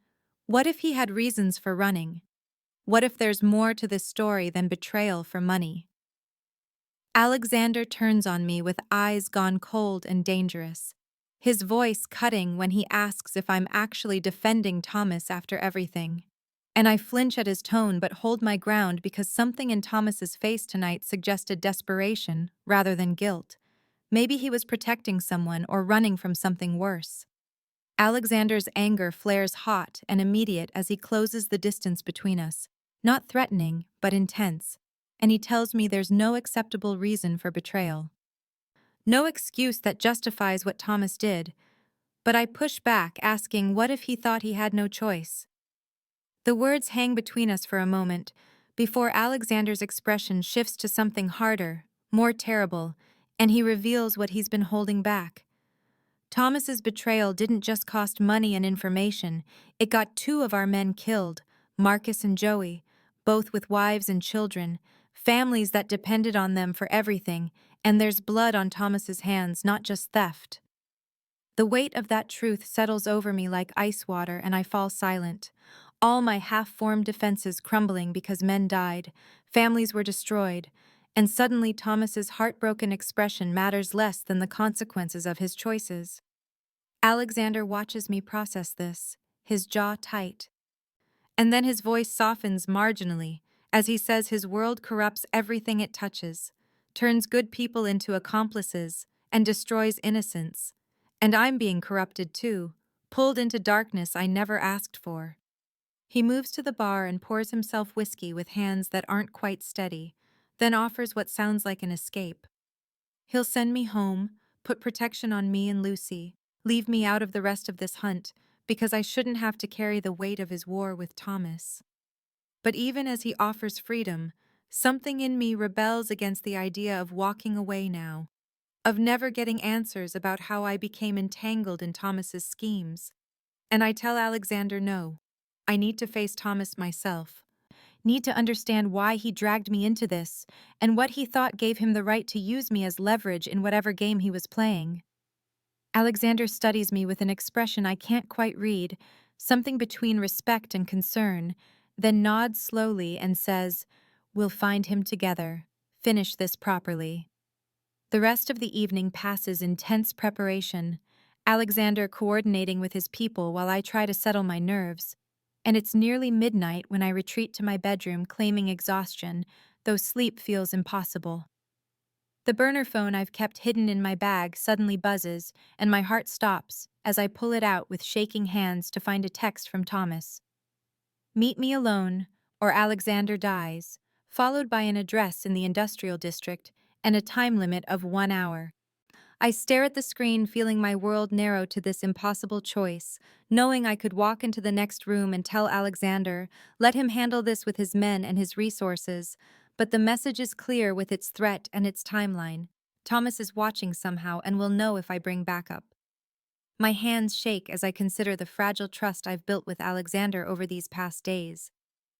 what if he had reasons for running? What if there's more to this story than betrayal for money? Alexander turns on me with eyes gone cold and dangerous, his voice cutting when he asks if I'm actually defending Thomas after everything. And I flinch at his tone but hold my ground because something in Thomas's face tonight suggested desperation rather than guilt. Maybe he was protecting someone or running from something worse. Alexander's anger flares hot and immediate as he closes the distance between us, not threatening, but intense, and he tells me there's no acceptable reason for betrayal. No excuse that justifies what Thomas did, but I push back, asking what if he thought he had no choice? The words hang between us for a moment, before Alexander's expression shifts to something harder, more terrible, and he reveals what he's been holding back. Thomas's betrayal didn't just cost money and information, it got two of our men killed, Marcus and Joey, both with wives and children, families that depended on them for everything, and there's blood on Thomas's hands, not just theft. The weight of that truth settles over me like ice water and I fall silent. All my half-formed defenses crumbling because men died, families were destroyed, and suddenly Thomas's heartbroken expression matters less than the consequences of his choices. Alexander watches me process this, his jaw tight. And then his voice softens marginally as he says his world corrupts everything it touches, turns good people into accomplices, and destroys innocence. And I'm being corrupted too, pulled into darkness I never asked for. He moves to the bar and pours himself whiskey with hands that aren't quite steady, then offers what sounds like an escape. He'll send me home, put protection on me and Lucy, leave me out of the rest of this hunt, because I shouldn't have to carry the weight of his war with Thomas. But even as he offers freedom, something in me rebels against the idea of walking away now, of never getting answers about how I became entangled in Thomas's schemes. And I tell Alexander no. I need to face Thomas myself. Need to understand why he dragged me into this, and what he thought gave him the right to use me as leverage in whatever game he was playing. Alexander studies me with an expression I can't quite read, something between respect and concern, then nods slowly and says, "We'll find him together. Finish this properly." The rest of the evening passes in tense preparation, Alexander coordinating with his people while I try to settle my nerves. And it's nearly midnight when I retreat to my bedroom claiming exhaustion, though sleep feels impossible. The burner phone I've kept hidden in my bag suddenly buzzes, and my heart stops as I pull it out with shaking hands to find a text from Thomas. "Meet me alone, or Alexander dies," followed by an address in the industrial district and a time limit of 1 hour. I stare at the screen, feeling my world narrow to this impossible choice, knowing I could walk into the next room and tell Alexander, let him handle this with his men and his resources. But the message is clear with its threat and its timeline. Thomas is watching somehow and will know if I bring backup. My hands shake as I consider the fragile trust I've built with Alexander over these past days.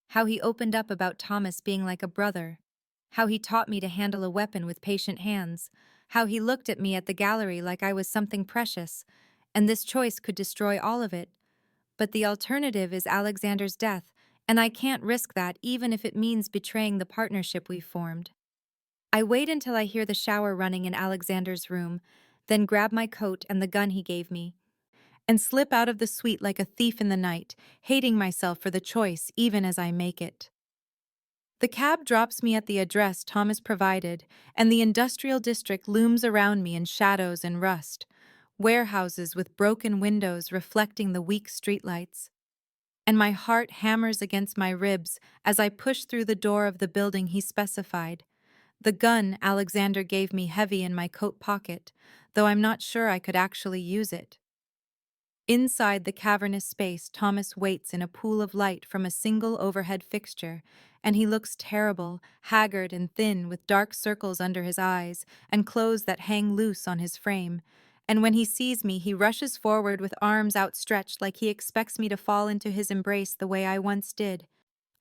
How he opened up about Thomas being like a brother. How he taught me to handle a weapon with patient hands. How he looked at me at the gallery like I was something precious, and this choice could destroy all of it. But the alternative is Alexander's death, and I can't risk that even if it means betraying the partnership we've formed. I wait until I hear the shower running in Alexander's room, then grab my coat and the gun he gave me, and slip out of the suite like a thief in the night, hating myself for the choice even as I make it. The cab drops me at the address Thomas provided, and the industrial district looms around me in shadows and rust, warehouses with broken windows reflecting the weak streetlights. And my heart hammers against my ribs as I push through the door of the building he specified. The gun Alexander gave me heavy in my coat pocket, though I'm not sure I could actually use it. Inside the cavernous space, Thomas waits in a pool of light from a single overhead fixture, and he looks terrible, haggard and thin with dark circles under his eyes and clothes that hang loose on his frame, and when he sees me, he rushes forward with arms outstretched like he expects me to fall into his embrace the way I once did.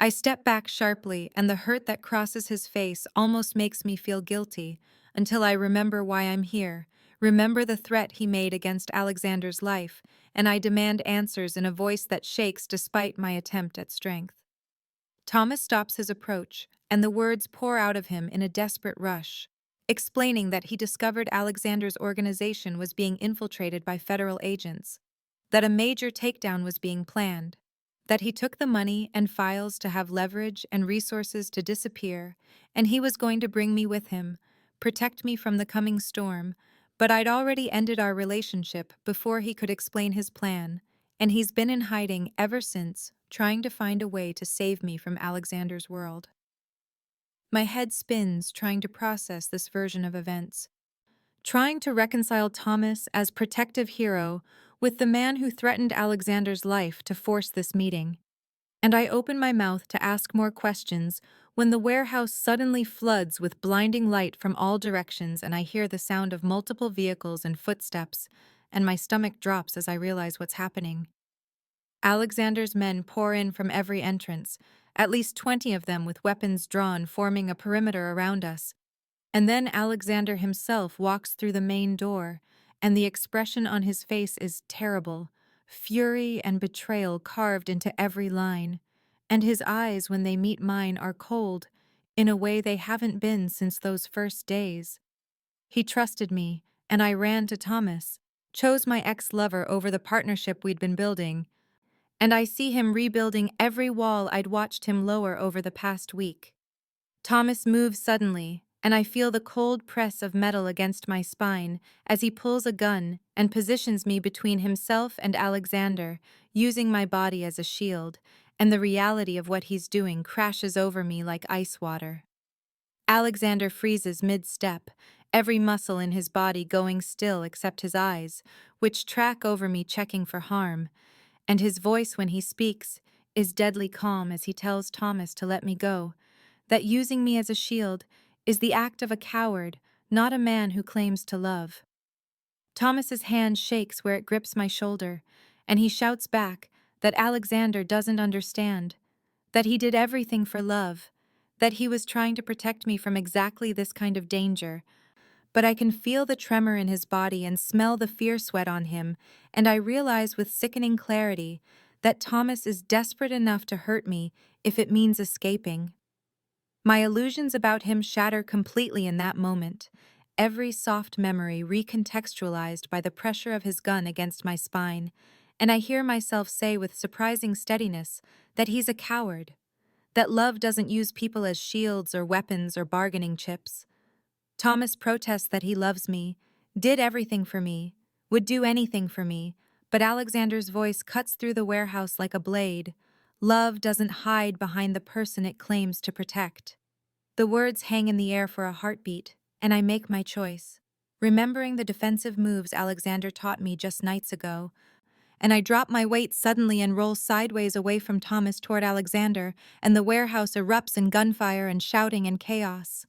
I step back sharply, and the hurt that crosses his face almost makes me feel guilty, until I remember why I'm here, remember the threat he made against Alexander's life, and I demand answers in a voice that shakes despite my attempt at strength. Thomas stops his approach, and the words pour out of him in a desperate rush, explaining that he discovered Alexander's organization was being infiltrated by federal agents, that a major takedown was being planned, that he took the money and files to have leverage and resources to disappear, and he was going to bring me with him, protect me from the coming storm, but I'd already ended our relationship before he could explain his plan, and he's been in hiding ever since, trying to find a way to save me from Alexander's world. My head spins trying to process this version of events, trying to reconcile Thomas as protective hero with the man who threatened Alexander's life to force this meeting. And I open my mouth to ask more questions when the warehouse suddenly floods with blinding light from all directions and I hear the sound of multiple vehicles and footsteps, and my stomach drops as I realize what's happening. Alexander's men pour in from every entrance, at least 20 of them with weapons drawn forming a perimeter around us. And then Alexander himself walks through the main door, and the expression on his face is terrible, fury and betrayal carved into every line. And his eyes, when they meet mine, are cold, in a way they haven't been since those first days. He trusted me, and I ran to Thomas, chose my ex-lover over the partnership we'd been building, and I see him rebuilding every wall I'd watched him lower over the past week. Thomas moves suddenly, and I feel the cold press of metal against my spine as he pulls a gun and positions me between himself and Alexander, using my body as a shield, and the reality of what he's doing crashes over me like ice water. Alexander freezes mid-step, every muscle in his body going still except his eyes, which track over me checking for harm, and his voice when he speaks is deadly calm as he tells Thomas to let me go, that using me as a shield is the act of a coward, not a man who claims to love. Thomas's hand shakes where it grips my shoulder, and he shouts back that Alexander doesn't understand, that he did everything for love, that he was trying to protect me from exactly this kind of danger. But I can feel the tremor in his body and smell the fear sweat on him, and I realize with sickening clarity that Thomas is desperate enough to hurt me if it means escaping. My illusions about him shatter completely in that moment, every soft memory recontextualized by the pressure of his gun against my spine, and I hear myself say with surprising steadiness that he's a coward, that love doesn't use people as shields or weapons or bargaining chips. Thomas protests that he loves me, did everything for me, would do anything for me, but Alexander's voice cuts through the warehouse like a blade. Love doesn't hide behind the person it claims to protect. The words hang in the air for a heartbeat, and I make my choice, remembering the defensive moves Alexander taught me just nights ago, and I drop my weight suddenly and roll sideways away from Thomas toward Alexander, and the warehouse erupts in gunfire and shouting and chaos.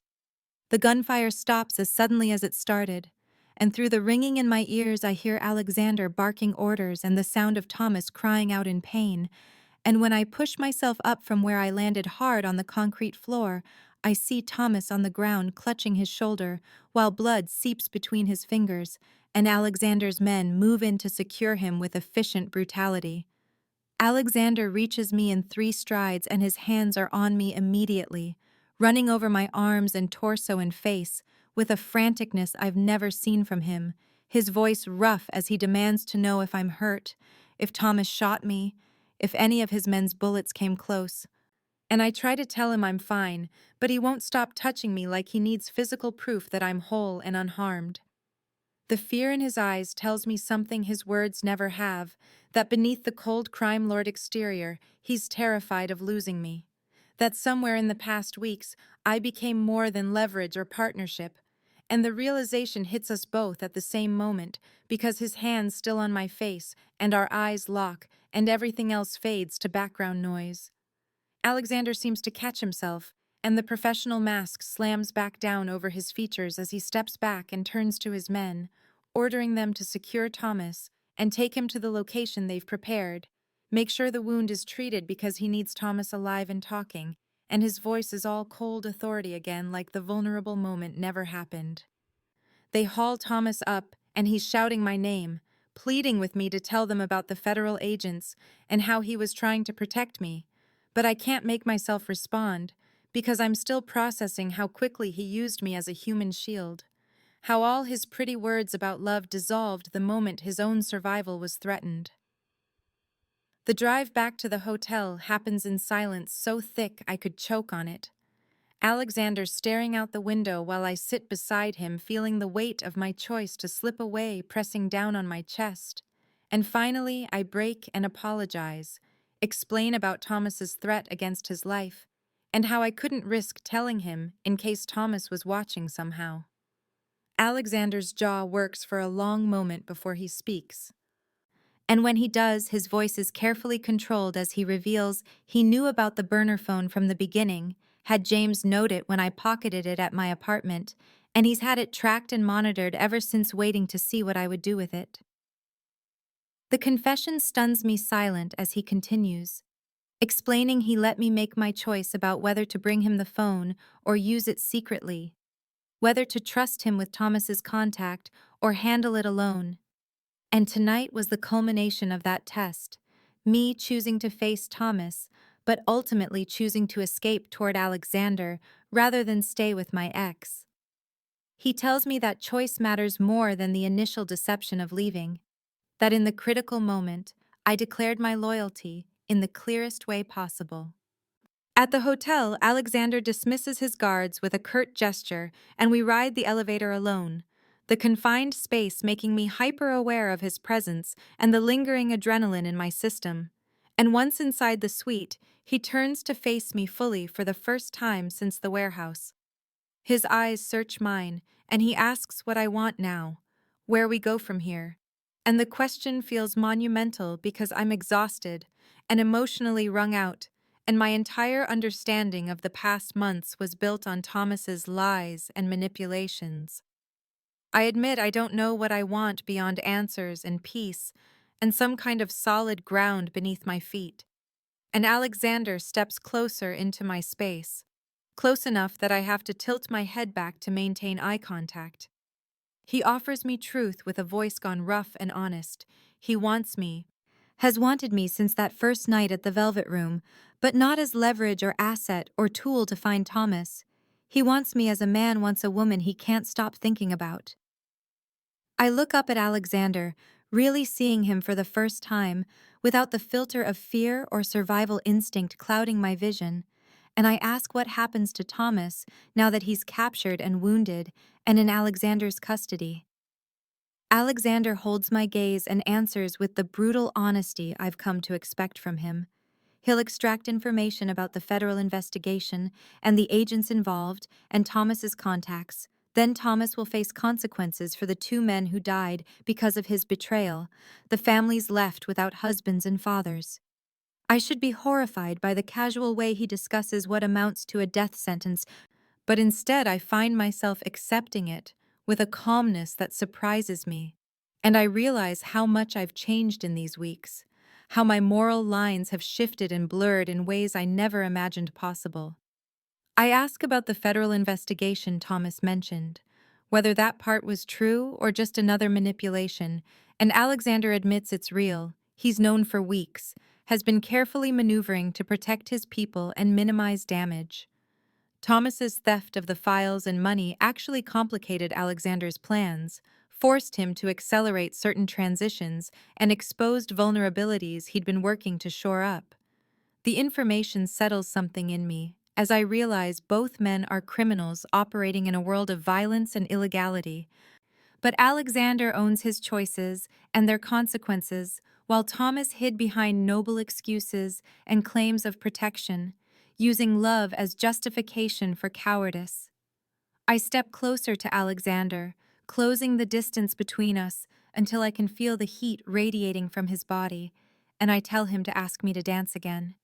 The gunfire stops as suddenly as it started, and through the ringing in my ears I hear Alexander barking orders and the sound of Thomas crying out in pain, and when I push myself up from where I landed hard on the concrete floor, I see Thomas on the ground clutching his shoulder while blood seeps between his fingers, and Alexander's men move in to secure him with efficient brutality. Alexander reaches me in 3 strides and his hands are on me immediately, running over my arms and torso and face with a franticness I've never seen from him, his voice rough as he demands to know if I'm hurt, if Thomas shot me, if any of his men's bullets came close. And I try to tell him I'm fine, but he won't stop touching me like he needs physical proof that I'm whole and unharmed. The fear in his eyes tells me something his words never have, that beneath the cold crime lord exterior, he's terrified of losing me. That somewhere in the past weeks, I became more than leverage or partnership, and the realization hits us both at the same moment because his hand's still on my face and our eyes lock and everything else fades to background noise. Alexander seems to catch himself, and the professional mask slams back down over his features as he steps back and turns to his men, ordering them to secure Thomas and take him to the location they've prepared. Make sure the wound is treated because he needs Thomas alive and talking, and his voice is all cold authority again, like the vulnerable moment never happened. They haul Thomas up, and he's shouting my name, pleading with me to tell them about the federal agents and how he was trying to protect me. But I can't make myself respond, because I'm still processing how quickly he used me as a human shield. How all his pretty words about love dissolved the moment his own survival was threatened. The drive back to the hotel happens in silence so thick I could choke on it. Alexander staring out the window while I sit beside him, feeling the weight of my choice to slip away pressing down on my chest. And finally, I break and apologize, explain about Thomas's threat against his life, and how I couldn't risk telling him in case Thomas was watching somehow. Alexander's jaw works for a long moment before he speaks. And when he does, his voice is carefully controlled as he reveals he knew about the burner phone from the beginning, had James note it when I pocketed it at my apartment, and he's had it tracked and monitored ever since, waiting to see what I would do with it. The confession stuns me silent as he continues, explaining he let me make my choice about whether to bring him the phone or use it secretly, whether to trust him with Thomas's contact or handle it alone. And tonight was the culmination of that test, me choosing to face Thomas, but ultimately choosing to escape toward Alexander rather than stay with my ex. He tells me that choice matters more than the initial deception of leaving, that in the critical moment, I declared my loyalty in the clearest way possible. At the hotel, Alexander dismisses his guards with a curt gesture, and we ride the elevator alone, the confined space making me hyper-aware of his presence and the lingering adrenaline in my system. And once inside the suite, he turns to face me fully for the first time since the warehouse. His eyes search mine, and he asks what I want now, where we go from here. And the question feels monumental because I'm exhausted and emotionally wrung out, and my entire understanding of the past months was built on Thomas's lies and manipulations. I admit I don't know what I want beyond answers and peace and some kind of solid ground beneath my feet. And Alexander steps closer into my space, close enough that I have to tilt my head back to maintain eye contact. He offers me truth with a voice gone rough and honest. He wants me, has wanted me since that first night at the Velvet Room, but not as leverage or asset or tool to find Thomas. He wants me as a man wants a woman he can't stop thinking about. I look up at Alexander, really seeing him for the first time, without the filter of fear or survival instinct clouding my vision, and I ask what happens to Thomas now that he's captured and wounded and in Alexander's custody. Alexander holds my gaze and answers with the brutal honesty I've come to expect from him. He'll extract information about the federal investigation and the agents involved and Thomas's contacts. Then Thomas will face consequences for the two men who died because of his betrayal, the families left without husbands and fathers. I should be horrified by the casual way he discusses what amounts to a death sentence, but instead I find myself accepting it with a calmness that surprises me. And I realize how much I've changed in these weeks, how my moral lines have shifted and blurred in ways I never imagined possible. I ask about the federal investigation Thomas mentioned, whether that part was true or just another manipulation, and Alexander admits it's real. He's known for weeks, has been carefully maneuvering to protect his people and minimize damage. Thomas's theft of the files and money actually complicated Alexander's plans, forced him to accelerate certain transitions, and exposed vulnerabilities he'd been working to shore up. The information settles something in me, as I realize both men are criminals operating in a world of violence and illegality. But Alexander owns his choices and their consequences, while Thomas hid behind noble excuses and claims of protection, using love as justification for cowardice. I step closer to Alexander, closing the distance between us until I can feel the heat radiating from his body, and I tell him to ask me to dance again.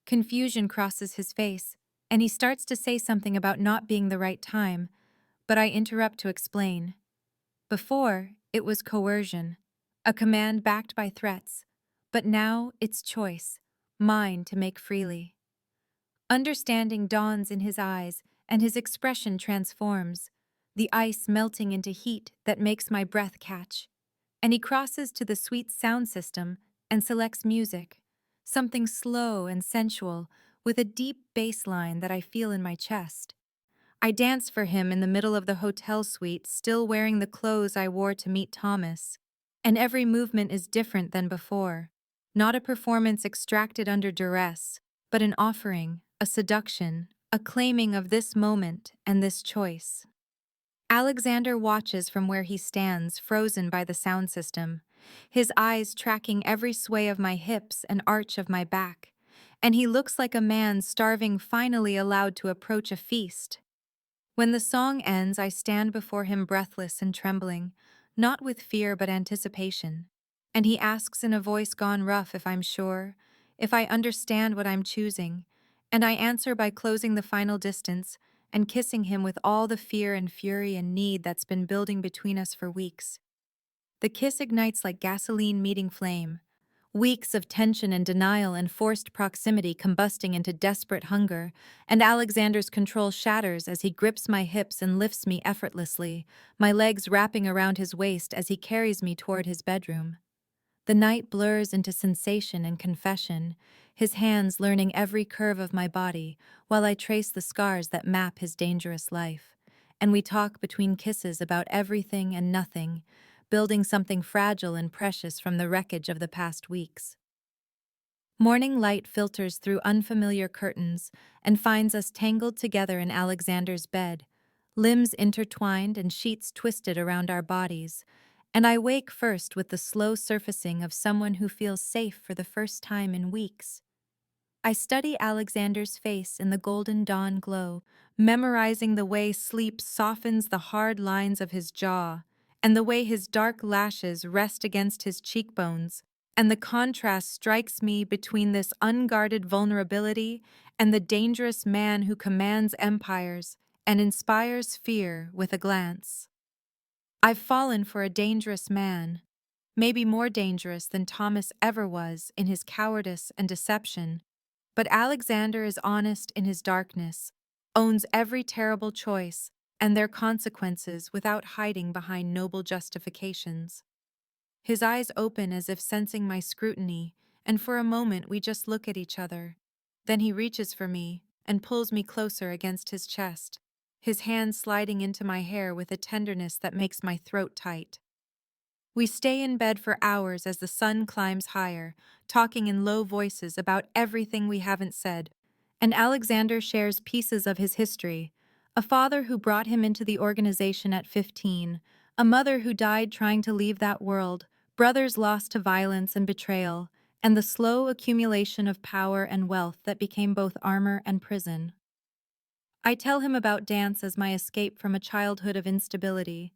Confusion crosses his face, and he starts to say something about not being the right time, but I interrupt to explain. Before, It was coercion, a command backed by threats, but now it's choice, mine to make freely. Understanding dawns in his eyes, and his expression transforms, the ice melting into heat that makes my breath catch. And he crosses to the sweet sound system and selects music, something slow and sensual, with a deep bass line that I feel in my chest. I dance for him in the middle of the hotel suite, still wearing the clothes I wore to meet Thomas. And every movement is different than before. Not a performance extracted under duress, but an offering, a seduction, a claiming of this moment and this choice. Alexander watches from where he stands, frozen by the sound system, his eyes tracking every sway of my hips and arch of my back. And he looks like a man starving finally allowed to approach a feast. When the song ends, I stand before him breathless and trembling, not with fear but anticipation. And he asks in a voice gone rough if I'm sure, if I understand what I'm choosing, and I answer by closing the final distance and kissing him with all the fear and fury and need that's been building between us for weeks. The kiss ignites like gasoline meeting flame. Weeks of tension and denial and forced proximity combusting into desperate hunger, and Alexander's control shatters as he grips my hips and lifts me effortlessly, my legs wrapping around his waist as he carries me toward his bedroom. The night blurs into sensation and confession, his hands learning every curve of my body while I trace the scars that map his dangerous life. And we talk between kisses about everything and nothing, building something fragile and precious from the wreckage of the past weeks. Morning light filters through unfamiliar curtains and finds us tangled together in Alexander's bed, limbs intertwined and sheets twisted around our bodies, and I wake first with the slow surfacing of someone who feels safe for the first time in weeks. I study Alexander's face in the golden dawn glow, memorizing the way sleep softens the hard lines of his jaw, and the way his dark lashes rest against his cheekbones, and the contrast strikes me between this unguarded vulnerability and the dangerous man who commands empires and inspires fear with a glance. I've fallen for a dangerous man, maybe more dangerous than Thomas ever was in his cowardice and deception, but Alexander is honest in his darkness, owns every terrible choice and their consequences without hiding behind noble justifications. His eyes open as if sensing my scrutiny, and for a moment we just look at each other. Then he reaches for me and pulls me closer against his chest, his hand sliding into my hair with a tenderness that makes my throat tight. We stay in bed for hours as the sun climbs higher, talking in low voices about everything we haven't said, and Alexander shares pieces of his history: a father who brought him into the organization at 15, a mother who died trying to leave that world, brothers lost to violence and betrayal, and the slow accumulation of power and wealth that became both armor and prison. I tell him about dance as my escape from a childhood of instability,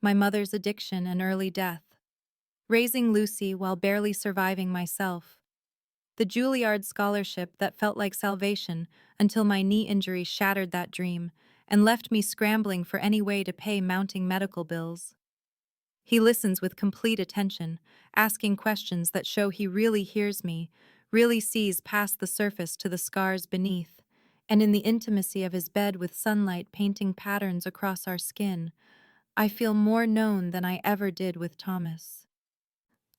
my mother's addiction and early death, raising Lucy while barely surviving myself, the Juilliard scholarship that felt like salvation until my knee injury shattered that dream and left me scrambling for any way to pay mounting medical bills. He listens with complete attention, asking questions that show he really hears me, really sees past the surface to the scars beneath, and in the intimacy of his bed with sunlight painting patterns across our skin, I feel more known than I ever did with Thomas.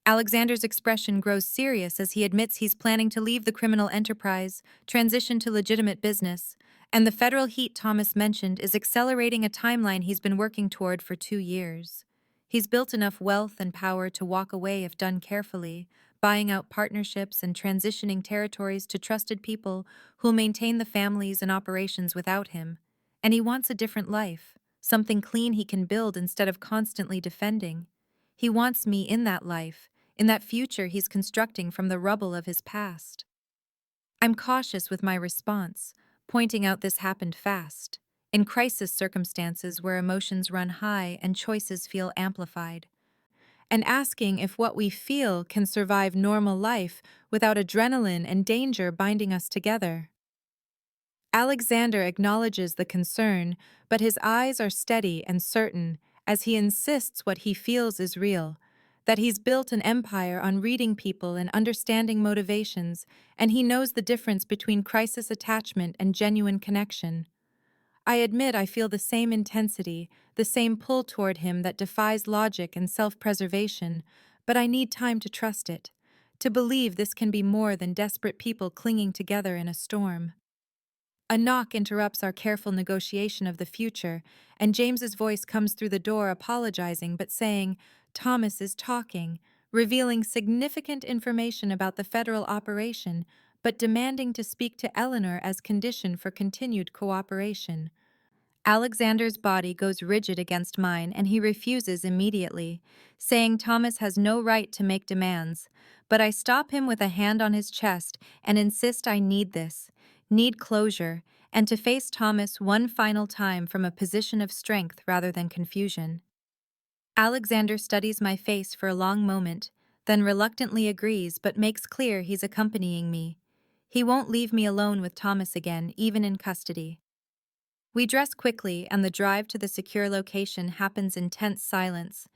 Alexander's expression grows serious as he admits he's planning to leave the criminal enterprise, transition to legitimate business, and the federal heat Thomas mentioned is accelerating a timeline he's been working toward for 2 years. He's built enough wealth and power to walk away if done carefully, buying out partnerships and transitioning territories to trusted people who'll maintain the families and operations without him. And he wants a different life, something clean he can build instead of constantly defending. He wants me in that life, in that future he's constructing from the rubble of his past. I'm cautious with my response, pointing out this happened fast, in crisis circumstances where emotions run high and choices feel amplified, and asking if what we feel can survive normal life without adrenaline and danger binding us together. Alexander acknowledges the concern, but his eyes are steady and certain, as he insists what he feels is real, that he's built an empire on reading people and understanding motivations, and he knows the difference between crisis attachment and genuine connection. I admit I feel the same intensity, the same pull toward him that defies logic and self-preservation, but I need time to trust it, to believe this can be more than desperate people clinging together in a storm. A knock interrupts our careful negotiation of the future, and James's voice comes through the door apologizing but saying, "Thomas is talking," revealing significant information about the federal operation, but demanding to speak to Eleanor as condition for continued cooperation. Alexander's body goes rigid against mine and he refuses immediately, saying Thomas has no right to make demands, but I stop him with a hand on his chest and insist I need this, need closure, and to face Thomas one final time from a position of strength rather than confusion. Alexander studies my face for a long moment, then reluctantly agrees but makes clear he's accompanying me. He won't leave me alone with Thomas again, even in custody. We dress quickly, and the drive to the secure location happens in tense silence.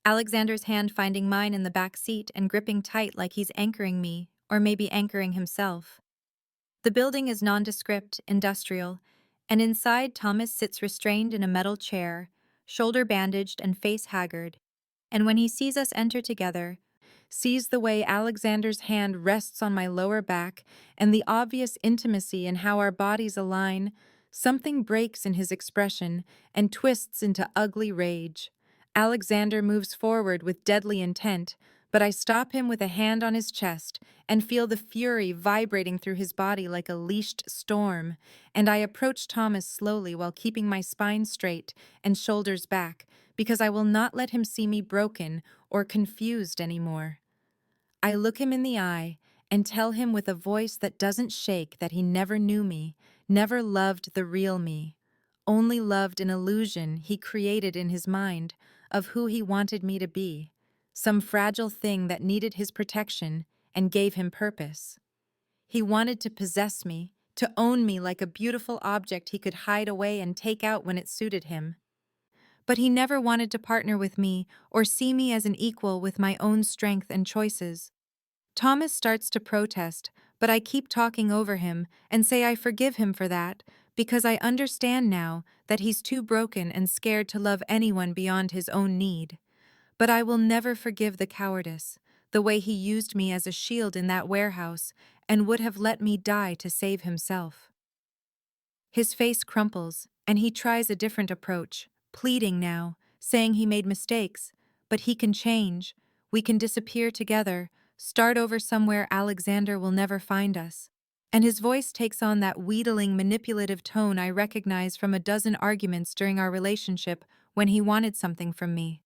Alexander's hand finding mine in the back seat and gripping tight like he's anchoring me, or maybe anchoring himself. The building is nondescript, industrial, and inside Thomas sits restrained in a metal chair, shoulder bandaged and face haggard. And when he sees us enter together, sees the way Alexander's hand rests on my lower back and the obvious intimacy in how our bodies align, something breaks in his expression and twists into ugly rage. Alexander moves forward with deadly intent, but I stop him with a hand on his chest and feel the fury vibrating through his body like a leashed storm, and I approach Thomas slowly while keeping my spine straight and shoulders back, because I will not let him see me broken or confused anymore. I look him in the eye and tell him with a voice that doesn't shake that he never knew me, never loved the real me, only loved an illusion he created in his mind of who he wanted me to be, some fragile thing that needed his protection and gave him purpose. He wanted to possess me, to own me like a beautiful object he could hide away and take out when it suited him. But he never wanted to partner with me or see me as an equal with my own strength and choices. Thomas starts to protest, but I keep talking over him and say I forgive him for that, because I understand now that he's too broken and scared to love anyone beyond his own need. But I will never forgive the cowardice, the way he used me as a shield in that warehouse and would have let me die to save himself. His face crumples, and he tries a different approach, pleading now, saying he made mistakes, but he can change, we can disappear together, start over somewhere Alexander will never find us. And his voice takes on that wheedling, manipulative tone I recognize from a dozen arguments during our relationship when he wanted something from me.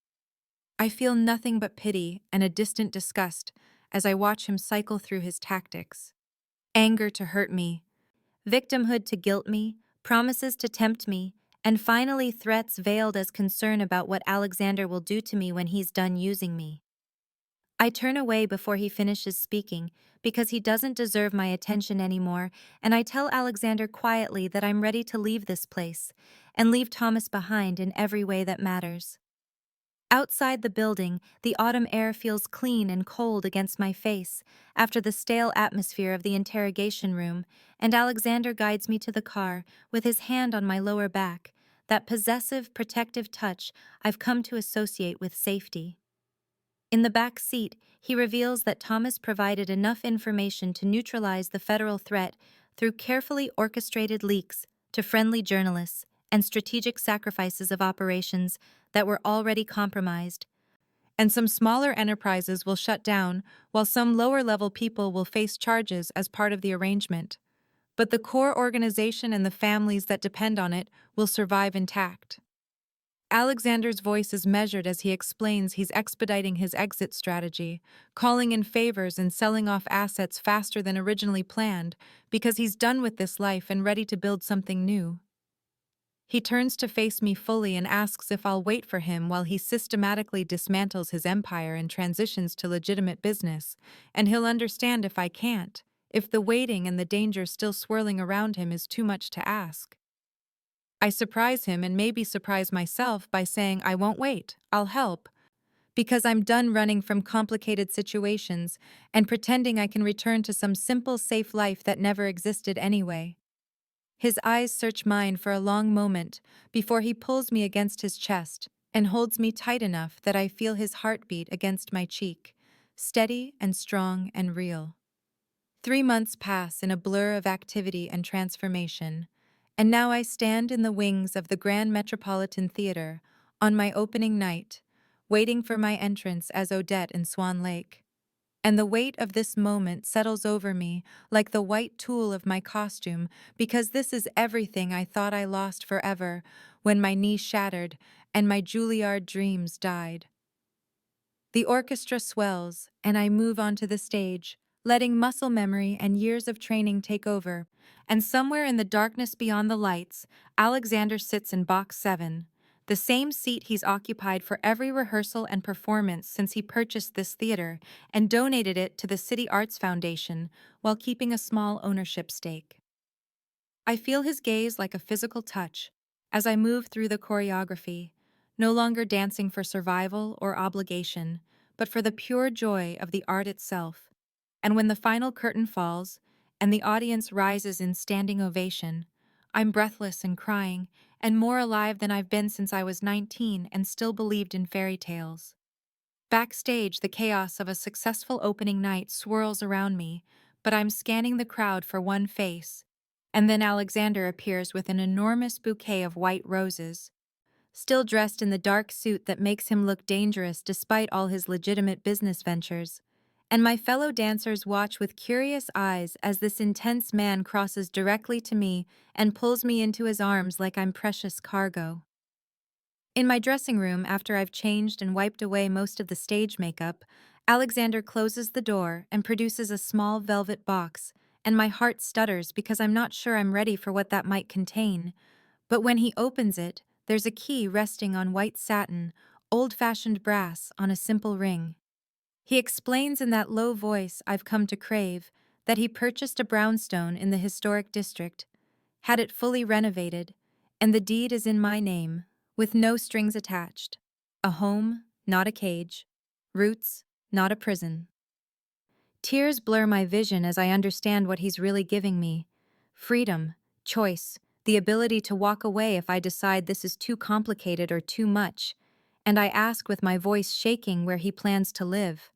I feel nothing but pity and a distant disgust as I watch him cycle through his tactics. Anger to hurt me, victimhood to guilt me, promises to tempt me, and finally threats veiled as concern about what Alexander will do to me when he's done using me. I turn away before he finishes speaking because he doesn't deserve my attention anymore, and I tell Alexander quietly that I'm ready to leave this place and leave Thomas behind in every way that matters. Outside the building, the autumn air feels clean and cold against my face after the stale atmosphere of the interrogation room, and Alexander guides me to the car with his hand on my lower back, that possessive, protective touch I've come to associate with safety. In the back seat, he reveals that Thomas provided enough information to neutralize the federal threat through carefully orchestrated leaks to friendly journalists and strategic sacrifices of operations that were already compromised. And some smaller enterprises will shut down, while some lower-level people will face charges as part of the arrangement. But the core organization and the families that depend on it will survive intact. Alexander's voice is measured as he explains he's expediting his exit strategy, calling in favors and selling off assets faster than originally planned because he's done with this life and ready to build something new. He turns to face me fully and asks if I'll wait for him while he systematically dismantles his empire and transitions to legitimate business, and he'll understand if I can't, if the waiting and the danger still swirling around him is too much to ask. I surprise him and maybe surprise myself by saying I won't wait, I'll help, because I'm done running from complicated situations and pretending I can return to some simple, safe life that never existed anyway. His eyes search mine for a long moment before he pulls me against his chest and holds me tight enough that I feel his heartbeat against my cheek, steady and strong and real. 3 months pass in a blur of activity and transformation, and now I stand in the wings of the Grand Metropolitan Theater on my opening night, waiting for my entrance as Odette in Swan Lake. And the weight of this moment settles over me like the white tulle of my costume, because this is everything I thought I lost forever when my knee shattered and my Juilliard dreams died. The orchestra swells, and I move onto the stage, letting muscle memory and years of training take over. And somewhere in the darkness beyond the lights, Alexander sits in box 7, the same seat he's occupied for every rehearsal and performance since he purchased this theater and donated it to the City Arts Foundation while keeping a small ownership stake. I feel his gaze like a physical touch as I move through the choreography, no longer dancing for survival or obligation, but for the pure joy of the art itself. And when the final curtain falls and the audience rises in standing ovation, I'm breathless and crying, and more alive than I've been since I was 19 and still believed in fairy tales. Backstage, the chaos of a successful opening night swirls around me, but I'm scanning the crowd for one face. And then Alexander appears with an enormous bouquet of white roses, still dressed in the dark suit that makes him look dangerous despite all his legitimate business ventures. And my fellow dancers watch with curious eyes as this intense man crosses directly to me and pulls me into his arms like I'm precious cargo. In my dressing room, after I've changed and wiped away most of the stage makeup, Alexander closes the door and produces a small velvet box, and my heart stutters because I'm not sure I'm ready for what that might contain. But when he opens it, there's a key resting on white satin, old-fashioned brass on a simple ring. He explains in that low voice I've come to crave that he purchased a brownstone in the historic district, had it fully renovated, and the deed is in my name, with no strings attached. A home, not a cage. Roots, not a prison. Tears blur my vision as I understand what he's really giving me. Freedom, choice, the ability to walk away if I decide this is too complicated or too much. And I ask with my voice shaking where he plans to live.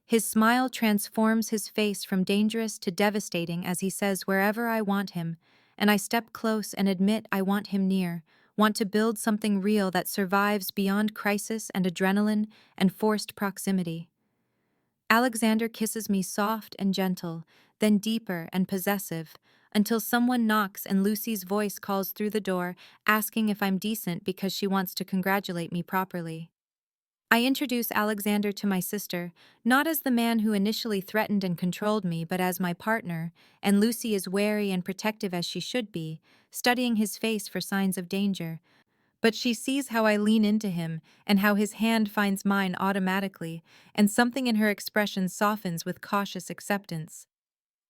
His smile transforms his face from dangerous to devastating as he says wherever I want him, and I step close and admit I want him near, want to build something real that survives beyond crisis and adrenaline and forced proximity. Alexander kisses me soft and gentle, then deeper and possessive, until someone knocks and Lucy's voice calls through the door, asking if I'm decent because she wants to congratulate me properly. I introduce Alexander to my sister, not as the man who initially threatened and controlled me, but as my partner, and Lucy is wary and protective as she should be, studying his face for signs of danger. But she sees how I lean into him and how his hand finds mine automatically, and something in her expression softens with cautious acceptance.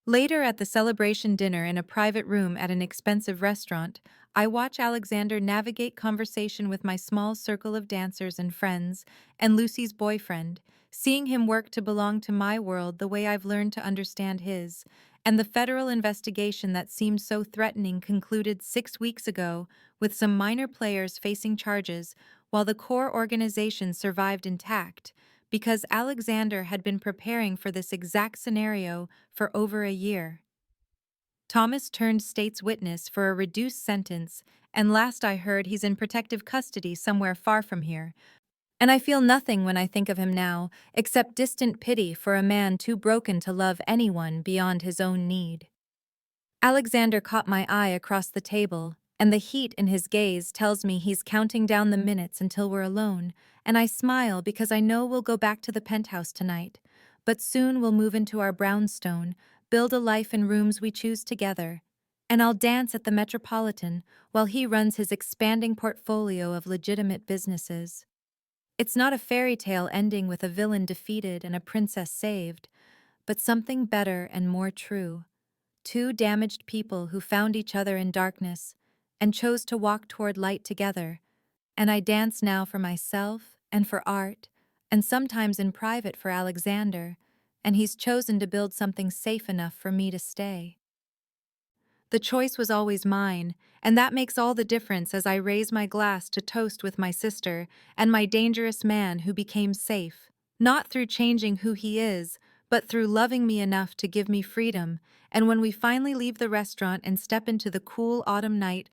Later at the celebration dinner in a private room at an expensive restaurant, I watch Alexander navigate conversation with my small circle of dancers and friends, and Lucy's boyfriend, seeing him work to belong to my world the way I've learned to understand his, and the federal investigation that seemed so threatening concluded 6 weeks ago, with some minor players facing charges, while the core organization survived intact, because Alexander had been preparing for this exact scenario for over a year. Thomas turned state's witness for a reduced sentence, and last I heard he's in protective custody somewhere far from here. And I feel nothing when I think of him now, except distant pity for a man too broken to love anyone beyond his own need. Alexander caught my eye across the table, and the heat in his gaze tells me he's counting down the minutes until we're alone, and I smile because I know we'll go back to the penthouse tonight, but soon we'll move into our brownstone, build a life in rooms we choose together, and I'll dance at the Metropolitan while he runs his expanding portfolio of legitimate businesses. It's not a fairy tale ending with a villain defeated and a princess saved, but something better and more true. Two damaged people who found each other in darkness, and chose to walk toward light together. And I dance now for myself and for art, and sometimes in private for Alexander, and he's chosen to build something safe enough for me to stay. The choice was always mine, and that makes all the difference as I raise my glass to toast with my sister and my dangerous man who became safe, not through changing who he is, but through loving me enough to give me freedom. And when we finally leave the restaurant and step into the cool autumn night,